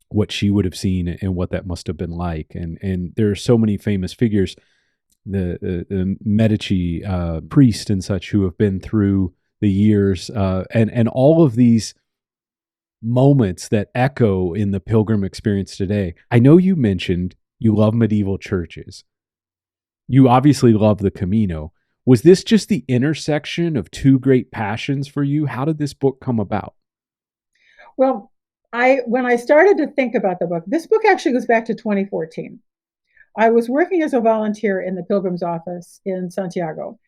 what she would have seen, and what that must have been like. And there are so many famous figures, the Medici priest and such, who have been through the years, and all of these moments that echo in the pilgrim experience today. I know you mentioned you love medieval churches. You obviously love the Camino. Was this just the intersection of two great passions for you? How did this book come about? Well, when I started to think about the book, this book actually goes back to 2014. I was working as a volunteer in the Pilgrim's office in Santiago,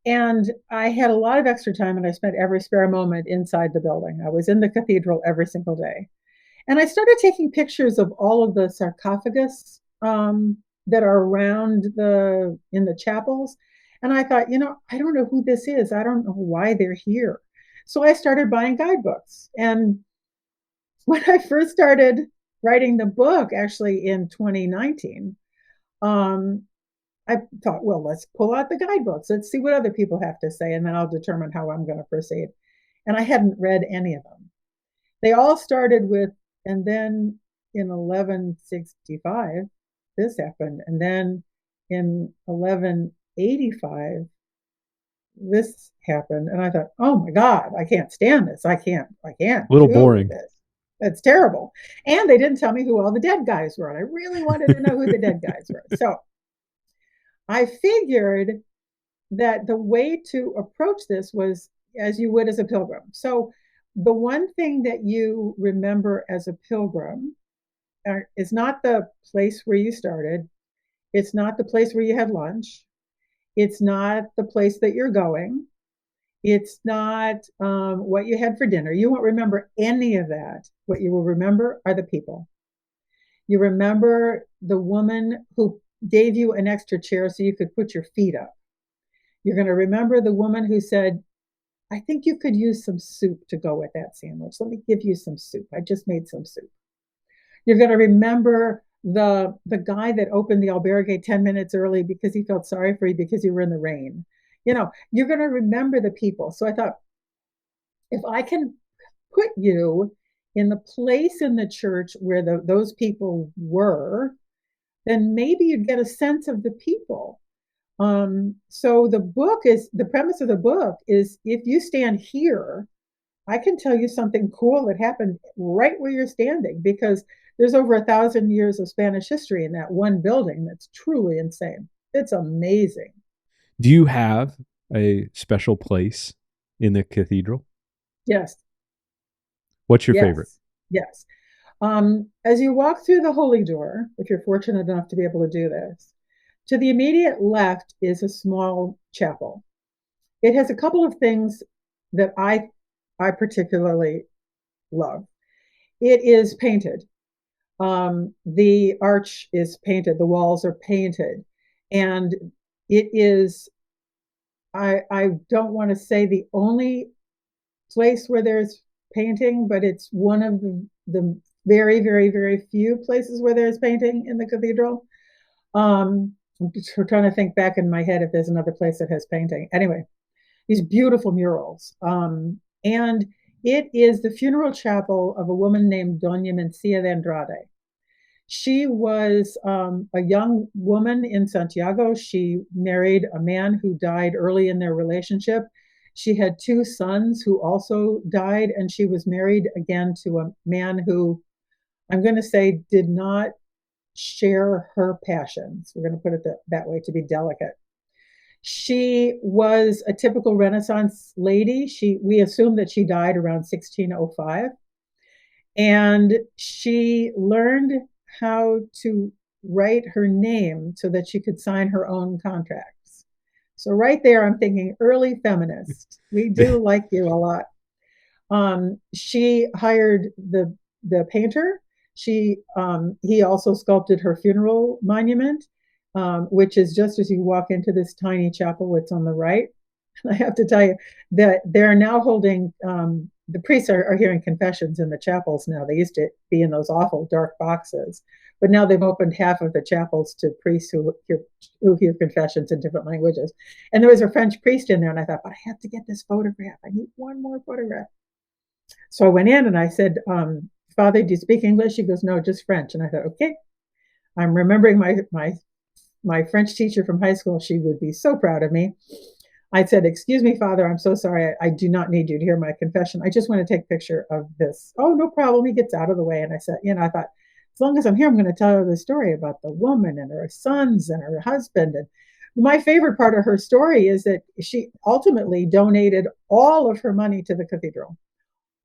and I had a lot of extra time, and I spent every spare moment inside the building. I was in the cathedral every single day. And I started taking pictures of all of the sarcophagus that are around in the chapels. And I thought, I don't know who this is. I don't know why they're here. So I started buying guidebooks. And when I first started writing the book, actually in 2019, I thought, well, let's pull out the guidebooks. Let's see what other people have to say, and then I'll determine how I'm going to proceed. And I hadn't read any of them. They all started with, and then in 1165, this happened. And then in 1185, this happened. And I thought, oh my God, I can't stand this. I can't A little do boring. this. That's terrible. And they didn't tell me who all the dead guys were. And I really wanted to know who the dead guys were. So I figured that the way to approach this was as you would as a pilgrim. So the one thing that you remember as a pilgrim is not the place where you started. It's not the place where you had lunch. It's not the place that you're going. It's not what you had for dinner. You won't remember any of that. What you will remember are the people. You remember the woman who gave you an extra chair so you could put your feet up. You're going to remember the woman who said, I think you could use some soup to go with that sandwich. Let me give you some soup. I just made some soup. You're going to remember the guy that opened the albergue 10 minutes early because he felt sorry for you because you were in the rain. You're going to remember the people. So I thought, if I can put you in the place in the church where those people were, then maybe you'd get a sense of the people. So the premise of the book is, if you stand here, I can tell you something cool that happened right where you're standing, because there's over 1,000 years of Spanish history in that one building. That's truly insane. It's amazing. Do you have a special place in the cathedral? Yes. What's your favorite? Yes. As you walk through the holy door, if you're fortunate enough to be able to do this, to the immediate left is a small chapel. It has a couple of things that I particularly love. It is painted. The arch is painted. The walls are painted. And it is, I don't want to say the only place where there's painting, but it's one of the very, very, very few places where there's painting in the cathedral. I'm trying to think back in my head if there's another place that has painting. Anyway, these beautiful murals. And it is the funeral chapel of a woman named Doña Mencia de Andrade. She was a young woman in Santiago. She married a man who died early in their relationship. She had 2 sons who also died, and she was married again to a man who, I'm going to say, did not share her passions. We're going to put it that way to be delicate. She was a typical Renaissance lady. We assume that she died around 1605. And she learned how to write her name so that she could sign her own contracts. So right there, I'm thinking early feminist. We do like you a lot. She hired the painter. He also sculpted her funeral monument, which is just as you walk into this tiny chapel. It's on the right. And I have to tell you that they're now holding, the priests are hearing confessions in the chapels now. They used to be in those awful dark boxes, but now they've opened half of the chapels to priests who hear confessions in different languages. And there was a French priest in there, and I thought, but I have to get this photograph. I need one more photograph. So I went in and I said, Father, do you speak English? He goes, no, just French. And I thought, okay. I'm remembering my French teacher from high school. She would be so proud of me. I said, excuse me, Father, I'm so sorry. I do not need you to hear my confession. I just want to take a picture of this. Oh, no problem. He gets out of the way. And I said, I thought, as long as I'm here, I'm going to tell her the story about the woman and her sons and her husband. And my favorite part of her story is that she ultimately donated all of her money to the cathedral,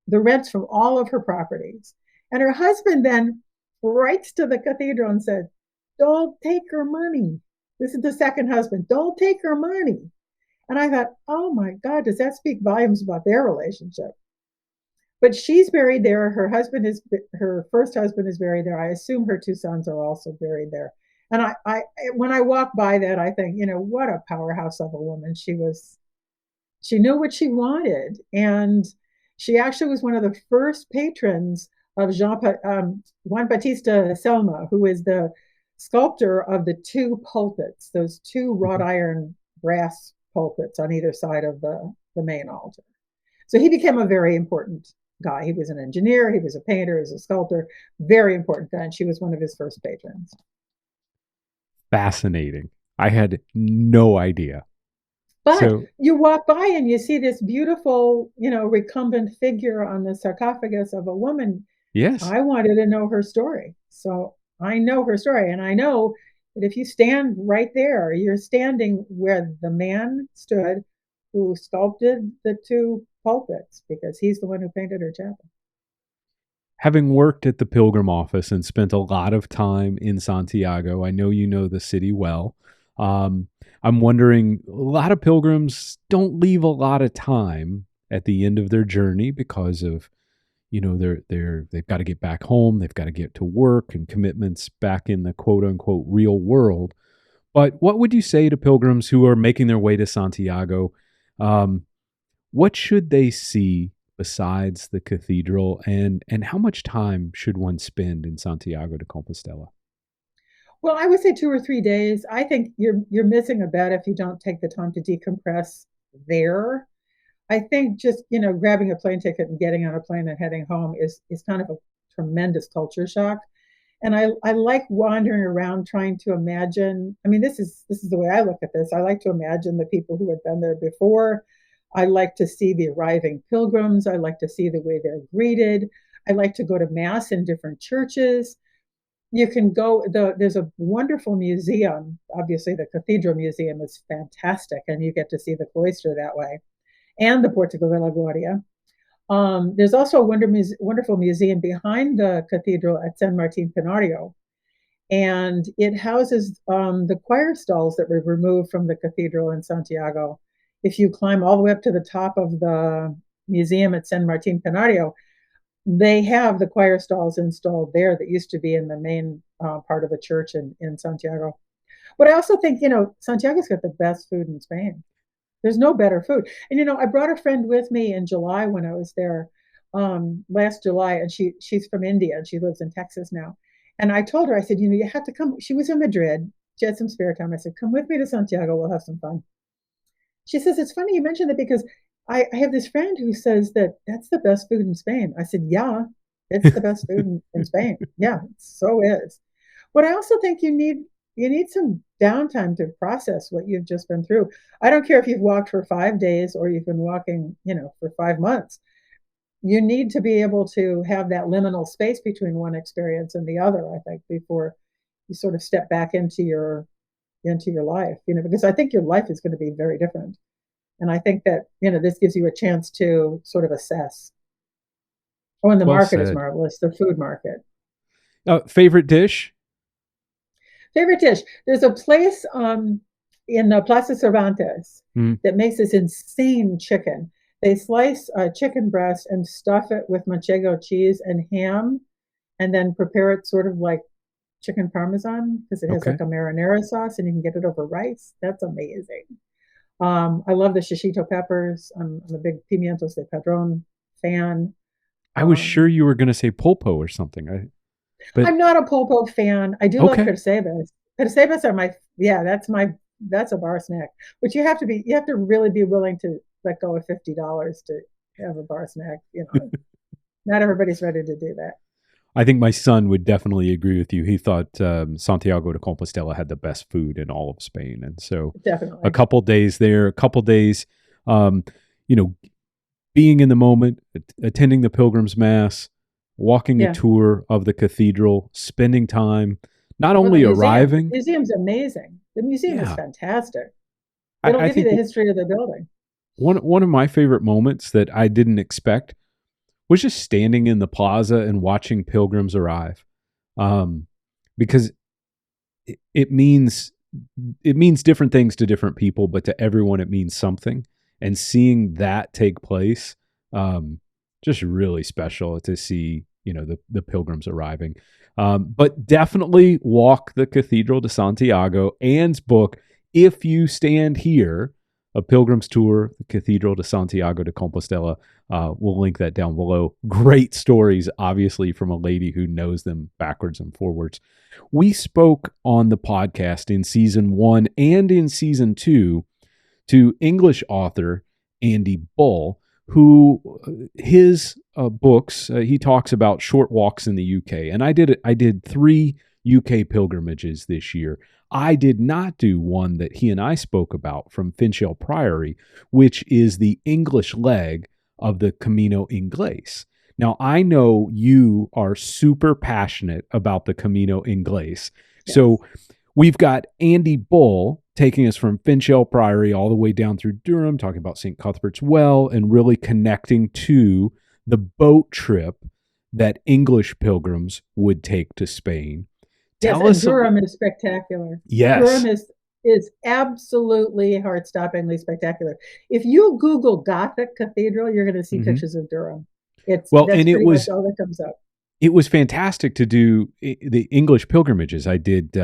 the rents from all of her properties. And her husband then writes to the cathedral and said, don't take her money. This is the second husband. Don't take her money. And I thought, oh my God, does that speak volumes about their relationship? But she's buried there. Her first husband is buried there. I assume her 2 sons are also buried there. And I when I walk by that, I think, what a powerhouse of a woman she was. She knew what she wanted. And she actually was one of the first patrons of Juan Bautista Selma, who is the sculptor of the 2 pulpits, those 2 wrought iron brass pulpits on either side of the main altar. So he became a very important guy. He was an engineer, he was a painter, he was a sculptor, very important guy, and she was one of his first patrons. Fascinating. I had no idea. But you walk by and you see this beautiful, recumbent figure on the sarcophagus of a woman. Yes. I wanted to know her story. So I know her story. And I know that if you stand right there, you're standing where the man stood who sculpted the 2 pulpits, because he's the one who painted her chapel. Having worked at the Pilgrim office and spent a lot of time in Santiago, I know you know the city well. I'm wondering, a lot of pilgrims don't leave a lot of time at the end of their journey because of, they've got to get back home, they've got to get to work and commitments back in the quote unquote real world. But what would you say to pilgrims who are making their way to Santiago? What should they see besides the cathedral, and how much time should one spend in Santiago de Compostela? Well, I would say 2 or 3 days. I think you're missing a bet if you don't take the time to decompress there. I think just, grabbing a plane ticket and getting on a plane and heading home is kind of a tremendous culture shock. And I like wandering around trying to imagine. I mean, this is the way I look at this. I like to imagine the people who had been there before. I like to see the arriving pilgrims. I like to see the way they're greeted. I like to go to mass in different churches. You can go, there's a wonderful museum. Obviously, the Cathedral Museum is fantastic, and you get to see the cloister that way, and the Portico de la Gloria. There's also a wonderful museum behind the cathedral at San Martin Canario, and it houses the choir stalls that were removed from the cathedral in Santiago. If you climb all the way up to the top of the museum at San Martin Canario, they have the choir stalls installed there that used to be in the main part of the church in Santiago. But I also think, Santiago's got the best food in Spain. There's no better food. And, I brought a friend with me in July when I was there, last July, and she's from India, and she lives in Texas now. And I told her, I said, you have to come. She was in Madrid. She had some spare time. I said, come with me to Santiago. We'll have some fun. She says, it's funny you mentioned that because I have this friend who says that's the best food in Spain. I said, yeah, it's the best food in Spain. Yeah, so is. But I also think you need some downtime to process what you've just been through. I don't care if you've walked for 5 days or you've been walking, for 5 months. You need to be able to have that liminal space between one experience and the other, I think, before you sort of step back into your life, because I think your life is going to be very different. And I think that, this gives you a chance to sort of assess. Oh, and the market is marvelous, the food market. Favorite dish? Favorite dish. There's a place in Plaza Cervantes that makes this insane chicken. They slice chicken breast and stuff it with manchego cheese and ham, and then prepare it sort of like chicken parmesan, because it has like a marinara sauce, and you can get it over rice. That's amazing. I love the shishito peppers. I'm a big pimientos de padron fan. I was sure you were going to say pulpo or something. But I'm not a pulpo fan. I do love percebes. Percebes are that's a bar snack. But you have to really be willing to let go of $50 to have a bar snack. Not everybody's ready to do that. I think my son would definitely agree with you. He thought Santiago de Compostela had the best food in all of Spain. And so definitely a couple days there, being in the moment, attending the Pilgrim's Mass, walking a tour of the cathedral, spending time, not only arriving. The museum's amazing. The museum is fantastic. It'll give you the history of the building. One of my favorite moments that I didn't expect was just standing in the plaza and watching pilgrims arrive, because it means different things to different people, but to everyone it means something. And seeing that take place, just really special to see, the pilgrims arriving. But definitely walk the Cathedral de Santiago. Anne's book, If You Stand Here, A Pilgrim's Tour, the Cathedral de Santiago de Compostela. We'll link that down below. Great stories, obviously, from a lady who knows them backwards and forwards. We spoke on the podcast in season 1 and in season 2 to English author Andy Bull, who his books, he talks about short walks in the UK. And I did 3 UK pilgrimages this year. I did not do one that he and I spoke about from Finchale Priory, which is the English leg of the Camino Ingles. Now, I know you are super passionate about the Camino Ingles. Yes. So we've got Andy Bull taking us from Finchale Priory all the way down through Durham, talking about St. Cuthbert's Well, and really connecting to the boat trip that English pilgrims would take to Spain. Yes, and Durham is spectacular. Yes. Durham is absolutely heart-stoppingly spectacular. If you Google Gothic Cathedral, you're going to see pictures of Durham. That's much all that comes up. It was fantastic to do the English pilgrimages. I did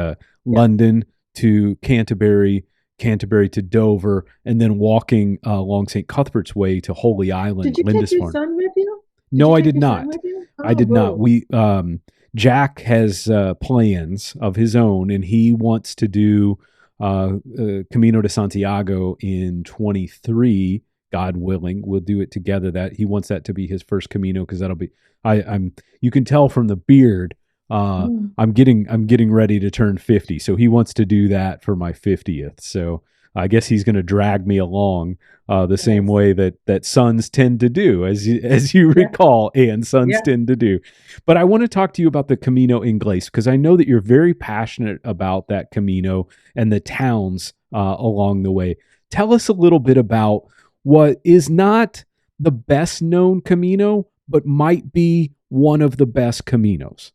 London to Canterbury, Canterbury to Dover, and then walking along St. Cuthbert's Way to Holy Island, Did you take your Lindisfarne. son with you? No, I take did your not. son with you? I did not. Whoa. We Jack has plans of his own, and he wants to do Camino de Santiago in 23. God willing, we'll do it together. That he wants that to be his first Camino, because that'll be. I'm. You can tell from the beard. I'm getting ready to turn 50, so he wants to do that for my 50th. So I guess he's going to drag me along the same way that sons tend to do, as you recall, and sons tend to do. But I want to talk to you about the Camino Ingles, because I know that you're very passionate about that Camino and the towns along the way. Tell us a little bit about what is not the best known Camino, but might be one of the best Caminos.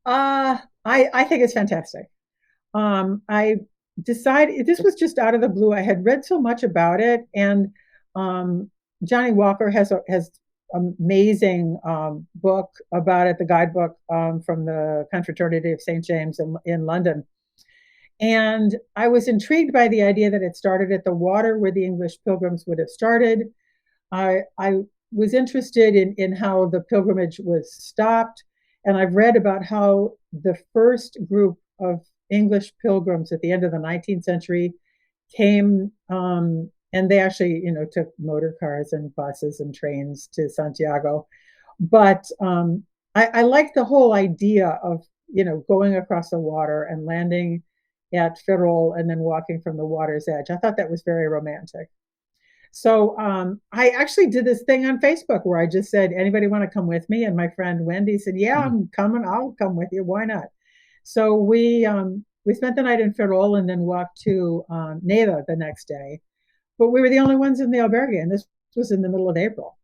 I think it's fantastic. I decided, this was just out of the blue. I had read so much about it, and Johnny Walker has amazing book about it, the guidebook from the Confraternity of St. James in London. And I was intrigued by the idea that it started at the water where the English pilgrims would have started. I was interested in how the pilgrimage was stopped. And I've read about how the first group of English pilgrims at the end of the 19th century came, and they actually, took motor cars and buses and trains to Santiago. But I like the whole idea of, going across the water and landing at Ferrol and then walking from the water's edge. I thought that was very romantic. So I actually did this thing on Facebook where I just said, anybody want to come with me? And my friend Wendy said, yeah, I'm coming. I'll come with you. Why not? So we spent the night in Ferrol and then walked to Neva the next day. But we were the only ones in the albergue, and this was in the middle of April.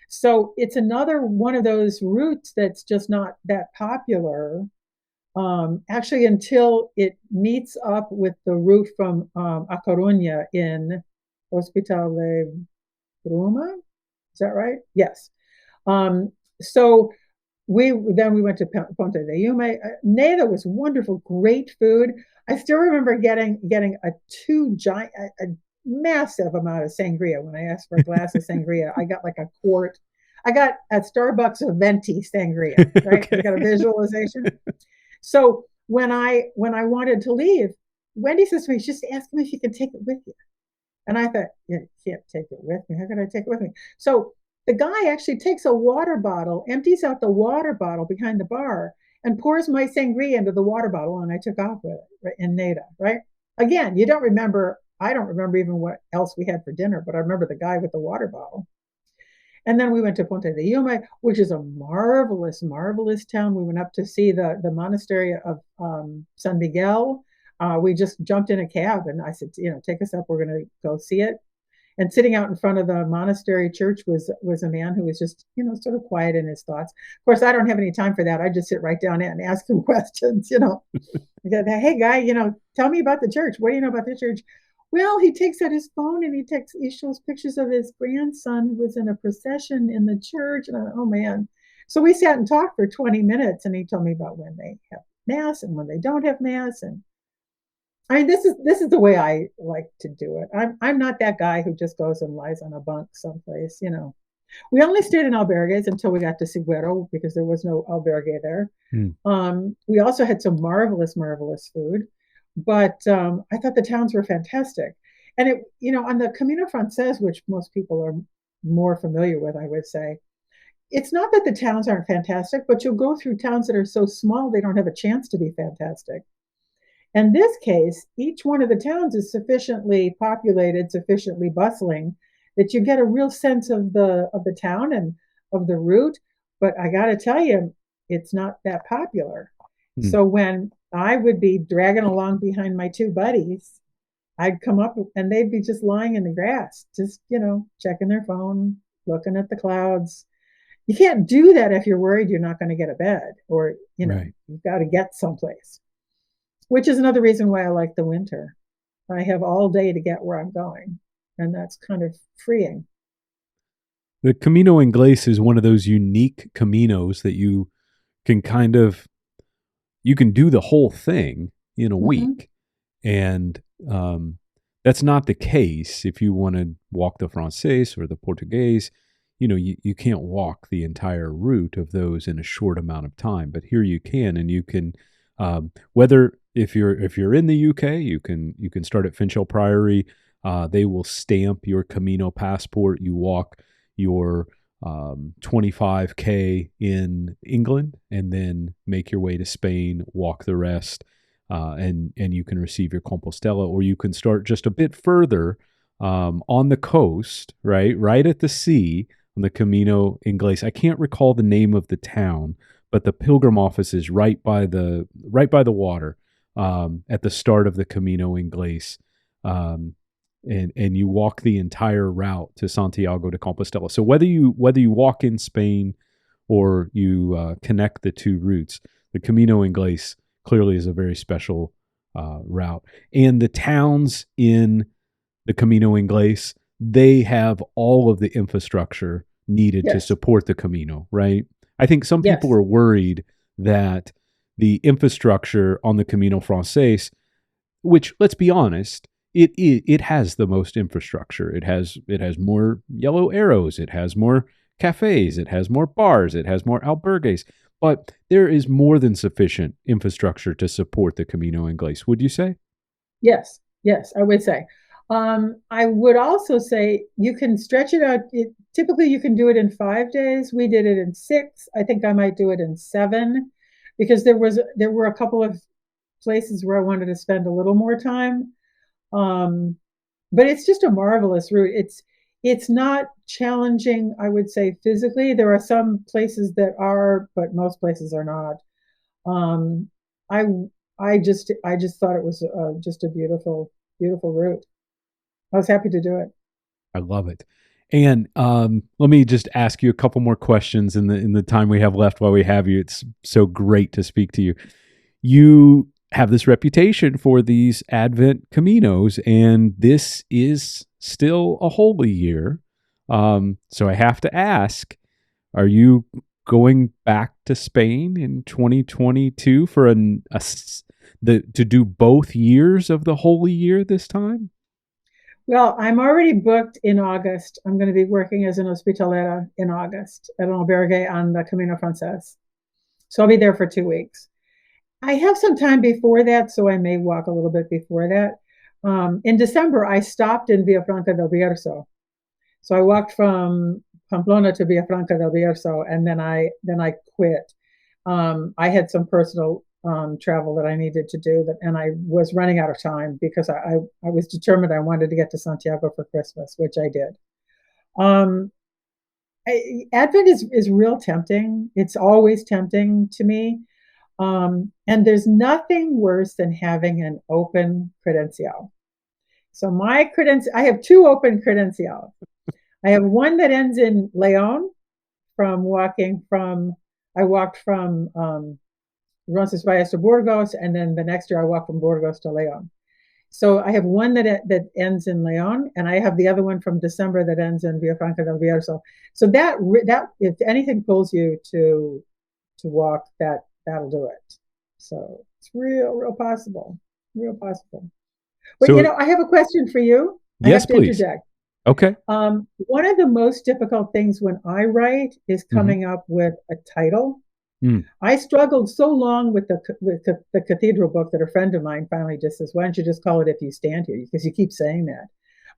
So it's another one of those routes that's just not that popular, actually, until it meets up with the route from A Coruña in Hospital de Bruma. Is that right? Yes. So we went to Ponte de Yume. Neda was wonderful, great food. I still remember getting a massive amount of sangria. When I asked for a glass of sangria, I got like a quart. I got at Starbucks a venti sangria, right? Okay. I got a visualization. So when I wanted to leave, Wendy says to me, just ask him if you can take it with you. And I thought, you can't take it with me. How can I take it with me? So the guy actually takes a water bottle, empties out the water bottle behind the bar, and pours my sangria into the water bottle, and I took off with it, right, in Neda, right? Again, I don't remember even what else we had for dinner, but I remember the guy with the water bottle. And then we went to Ponte de Yume, which is a marvelous, marvelous town. We went up to see the monastery of San Miguel. We just jumped in a cab, and I said, take us up. We're going to go see it. And sitting out in front of the monastery church was a man who was just, sort of quiet in his thoughts. Of course, I don't have any time for that. I just sit right down and ask him questions, Hey, guy, tell me about the church. What do you know about the church? Well, he takes out his phone and he shows pictures of his grandson who was in a procession in the church. And oh, man. So we sat and talked for 20 minutes, and he told me about when they have Mass and when they don't have Mass. And I mean, this is the way I like to do it. I'm not that guy who just goes and lies on a bunk someplace, We only stayed in albergues until we got to Sigüero, because there was no albergue there. We also had some marvelous, marvelous food, but I thought the towns were fantastic. And on the caminofrances, which most people are more familiar with, I would say, it's not that the towns aren't fantastic, but you'll go through towns that are so small they don't have a chance to be fantastic. In this case, each one of the towns is sufficiently populated, sufficiently bustling, that you get a real sense of the town and of the route. But I got to tell you, it's not that popular. So when I would be dragging along behind my two buddies, I'd come up and they'd be just lying in the grass, just, checking their phone, looking at the clouds. You can't do that if you're worried you're not going to get a bed, or, Right. You've got to get someplace. Which is another reason why I like the winter. I have all day to get where I'm going, and that's kind of freeing. The Camino Ingles is one of those unique Caminos that you can do the whole thing in a Mm-hmm. week. And that's not the case if you want to walk the Francés or the Portuguese. You can't walk the entire route of those in a short amount of time. But here you can, and you can, whether if you're in the UK, you can start at Finchell Priory. They will stamp your Camino passport. You walk your 25K in England, and then make your way to Spain, walk the rest, and you can receive your Compostela. Or you can start just a bit further on the coast, right at the sea, on the Camino Ingles. I can't recall the name of the town, but the Pilgrim office is right by the water at the start of the Camino Ingles. And you walk the entire route to Santiago de Compostela. So whether you walk in Spain or you connect the two routes, the Camino Ingles clearly is a very special route. And the towns in the Camino Ingles, they have all of the infrastructure needed to support the Camino, right? I think some people are worried that the infrastructure on the Camino Frances, which, let's be honest, it has the most infrastructure. It has more yellow arrows. It has more cafes. It has more bars. It has more albergues. But there is more than sufficient infrastructure to support the Camino Ingles. Would you say? Yes, I would say. I would also say you can stretch it out. Typically, you can do it in 5 days. We did it in 6. I think I might do it in 7, because there were a couple of places where I wanted to spend a little more time. But it's just a marvelous route. It's not challenging, I would say, physically. There are some places that are, but most places are not. I just thought it was just a beautiful, beautiful route. I was happy to do it. I love it. And let me just ask you a couple more questions in the time we have left while we have you. It's so great to speak to you. You have this reputation for these Advent Caminos, and this is still a holy year. So I have to ask, are you going back to Spain in 2022 for to do both years of the holy year this time? Well, I'm already booked in August. I'm going to be working as an hospitalera in August at an albergue on the Camino Frances. So I'll be there for 2 weeks. I have some time before that, so I may walk a little bit before that. In December, I stopped in Villafranca del Bierzo. So I walked from Pamplona to Villafranca del Bierzo, and then I quit. I had some personal travel that I needed to do, and I was running out of time because I was determined I wanted to get to Santiago for Christmas, which I did. Advent is real tempting. It's always tempting to me. And there's nothing worse than having an open credencial. So my I have 2 open credencials. I have one that ends in León I walked from Roncesvalles to Burgos, and then the next year I walked from Burgos to León. So I have one that ends in León, and I have the other one from December that ends in Villafranca del Bierzo. So that if anything pulls you to walk, that'll do it. So it's real possible. But So, I have a question for you. yes, I have to please. interject. Okay. One of the most difficult things when I write is coming up with a title. I struggled so long with the cathedral book that a friend of mine finally just says, "Why don't you just call it If You Stand Here?" Because you keep saying that.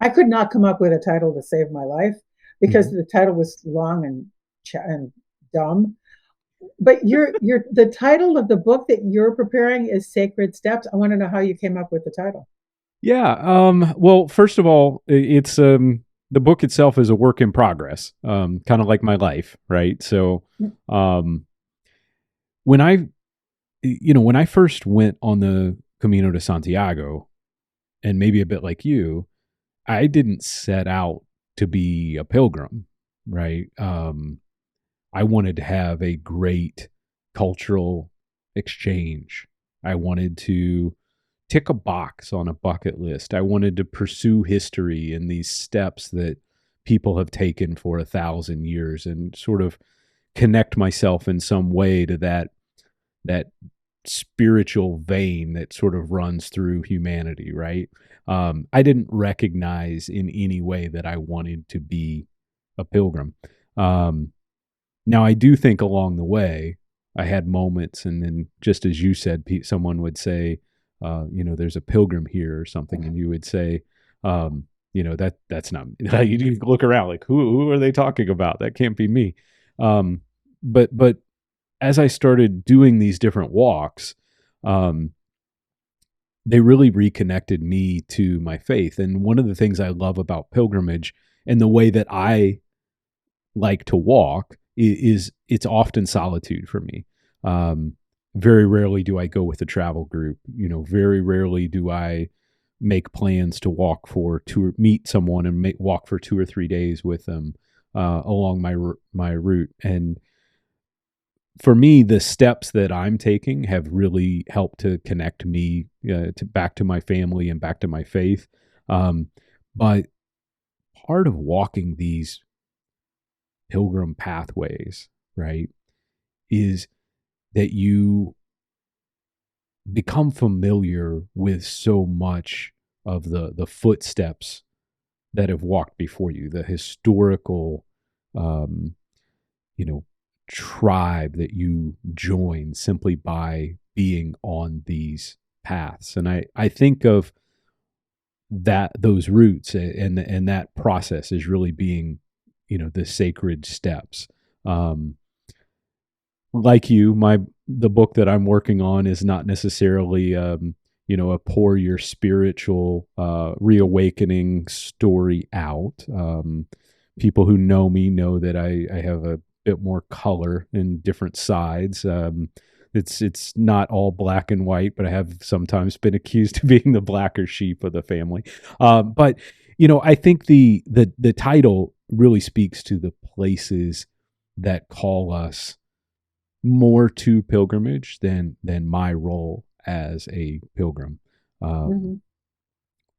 I could not come up with a title to save my life because the title was long and dumb. But the title of the book that you're preparing is Sacred Steps. I want to know how you came up with the title. Yeah. Well, first of all, it's the book itself is a work in progress, kind of like my life, right? So, when I first went on the Camino de Santiago, and maybe a bit like you, I didn't set out to be a pilgrim, right? I wanted to have a great cultural exchange. I wanted to tick a box on a bucket list. I wanted to pursue history in these steps that people have taken for 1,000 years and sort of connect myself in some way to that spiritual vein that sort of runs through humanity, right? I didn't recognize in any way that I wanted to be a pilgrim. Now, I do think along the way, I had moments, and then just as you said, someone would say, there's a pilgrim here or something, and you would say, that's not, you look around like, who are they talking about? That can't be me. But as I started doing these different walks, they really reconnected me to my faith. And one of the things I love about pilgrimage and the way that I like to walk is it's often solitude for me. Very rarely do I go with a travel group. Very rarely do I make plans to meet someone and walk for 2 or 3 days with them along my route. And for me, the steps that I'm taking have really helped to connect me back to my family and back to my faith. But part of walking these pilgrim pathways, right, is that you become familiar with so much of the footsteps that have walked before you, the historical, tribe that you join simply by being on these paths. And I think of those roots and that process is really being, the sacred steps. Like the book that I'm working on is not necessarily, a pour your spiritual reawakening story out. People who know me know that I have a bit more color and different sides. It's not all black and white, but I have sometimes been accused of being the blacker sheep of the family. But I think the title really speaks to the places that call us more to pilgrimage than my role as a pilgrim.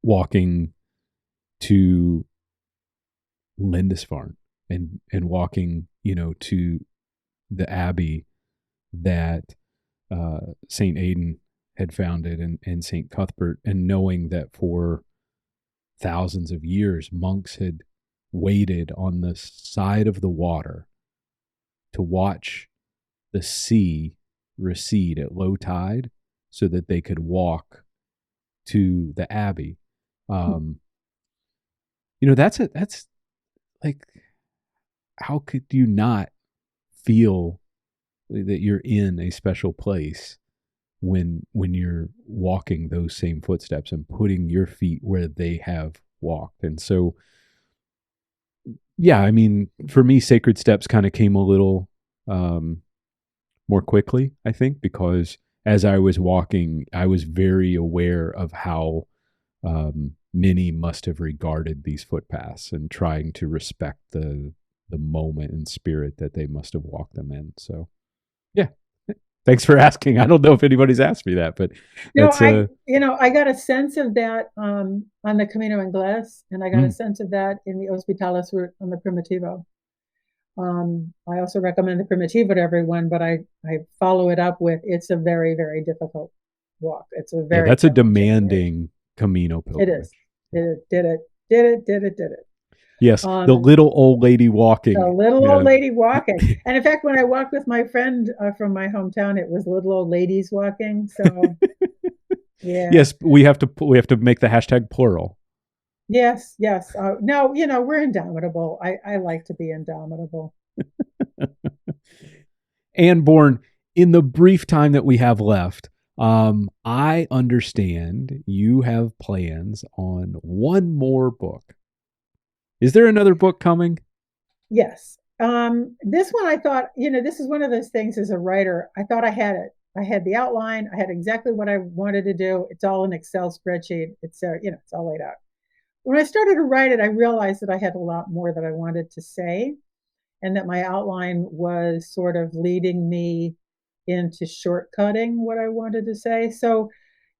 Walking to Lindisfarne and walking, to the abbey that St. Aidan had founded and St. Cuthbert, and knowing that for thousands of years, monks had waited on the side of the water to watch the sea recede at low tide so that they could walk to the abbey. That's like, how could you not feel that you're in a special place when you're walking those same footsteps and putting your feet where they have walked? And so, yeah, I mean, for me, Sacred Steps kind of came a little more quickly, I think, because as I was walking, I was very aware of how many must have regarded these footpaths and trying to respect the moment and spirit that they must have walked them in. So, yeah. Thanks for asking. I don't know if anybody's asked me that, but I got a sense of that on the Camino Ingles, and I got a sense of that in the Hospitales route on the Primitivo. I also recommend the Primitivo to everyone, but I follow it up with, it's a very, very difficult walk. It's a very that's a demanding Camino pilgrimage. It is. Did it. Yes, the little old lady walking. The little old lady walking. And in fact, when I walked with my friend from my hometown, it was little old ladies walking. So, yeah. Yes, we have to make the hashtag plural. Yes. No, we're indomitable. I like to be indomitable. And Born, in the brief time that we have left, I understand you have plans on one more book. Is there another book coming? Yes. This one, I thought, this is one of those things as a writer, I thought I had it. I had the outline. I had exactly what I wanted to do. It's all an Excel spreadsheet. It's all laid out. When I started to write it, I realized that I had a lot more that I wanted to say, and that my outline was sort of leading me into shortcutting what I wanted to say. So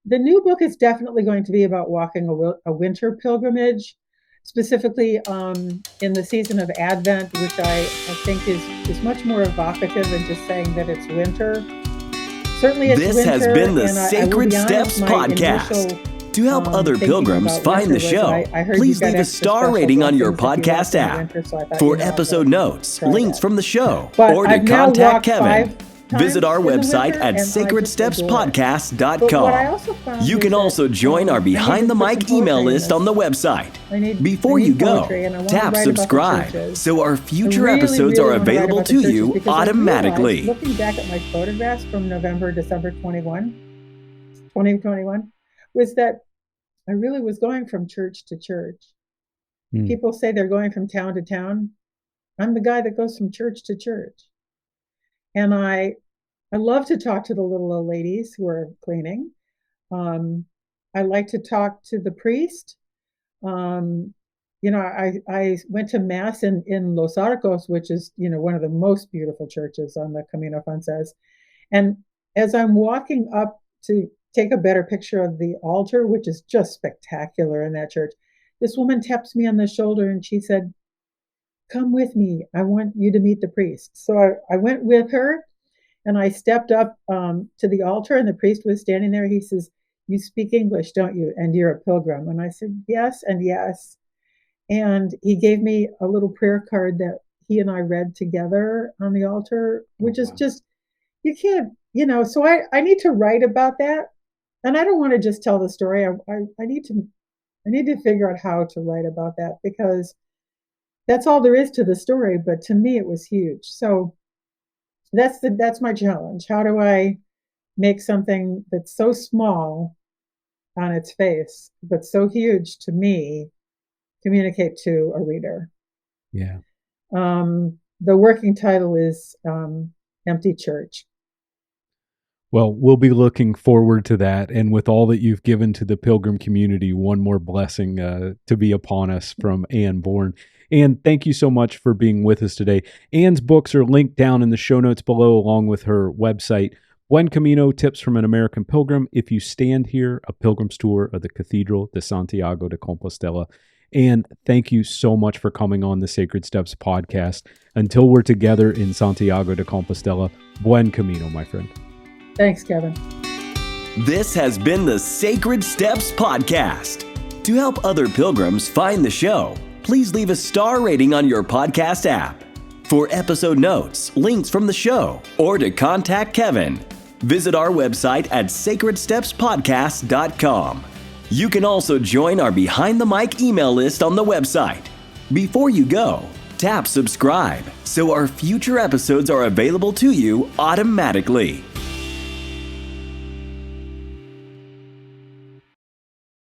the new book is definitely going to be about walking a winter pilgrimage, specifically in the season of Advent, which I think is much more evocative than just saying that it's winter. certainly it's This winter, has been the and I will Sacred be honest, Steps my podcast. initial, To help other thinking pilgrims about find the winter was show, I heard please you got leave a extra star special rating on your blessings if you podcast walk in the app. winter, so I thought, For you know, I'll episode go notes, try links that. from the show, But or to I've now contact walked Kevin, 5 times visit our in the website winter, at and I just adore it. But what I sacredstepspodcast.com. also found You is can that, also join our I need to Behind the put Mic some email poetry in list on the this. website. I Before you need go, poetry, and I want to tap write about the subscribe churches. so our I future really, episodes really are want to write available about the to churches you because I realized, automatically. looking back at my photographs from November, December 2021, was that I really was going from church to church. People say they're going from town to town. I'm the guy that goes from church to church. And I love to talk to the little old ladies who are cleaning. I like to talk to the priest. I went to mass in Los Arcos, which is, one of the most beautiful churches on the Caminofrances. And as I'm walking up to take a better picture of the altar, which is just spectacular in that church, this woman taps me on the shoulder and she said, "Come with me. I want you to meet the priest." So I went with her and I stepped up to the altar, and the priest was standing there. He says, "You speak English, don't you? And you're a pilgrim." And I said, "Yes, and yes." And he gave me a little prayer card that he and I read together on the altar, which is just, you can't, so I need to write about that. And I don't want to just tell the story. I need to figure out how to write about that, because that's all there is to the story. But to me, it was huge. So that's my challenge. How do I make something that's so small on its face, but so huge to me, communicate to a reader? Yeah. The working title is Empty Church. Well, we'll be looking forward to that. And with all that you've given to the Pilgrim community, one more blessing to be upon us from Anne Bourne. Anne, thank you so much for being with us today. Anne's books are linked down in the show notes below, along with her website, Buen Camino, Tips from an American Pilgrim, If You Stand Here, A Pilgrim's Tour of the Cathedral de Santiago de Compostela. And thank you so much for coming on the Sacred Steps podcast. Until we're together in Santiago de Compostela, Buen Camino, my friend. Thanks, Kevin. This has been the Sacred Steps podcast. To help other pilgrims find the show, please leave a star rating on your podcast app. For episode notes, links from the show, or to contact Kevin, visit our website at sacredstepspodcast.com. You can also join our Behind the Mic email list on the website. Before you go, tap subscribe so our future episodes are available to you automatically.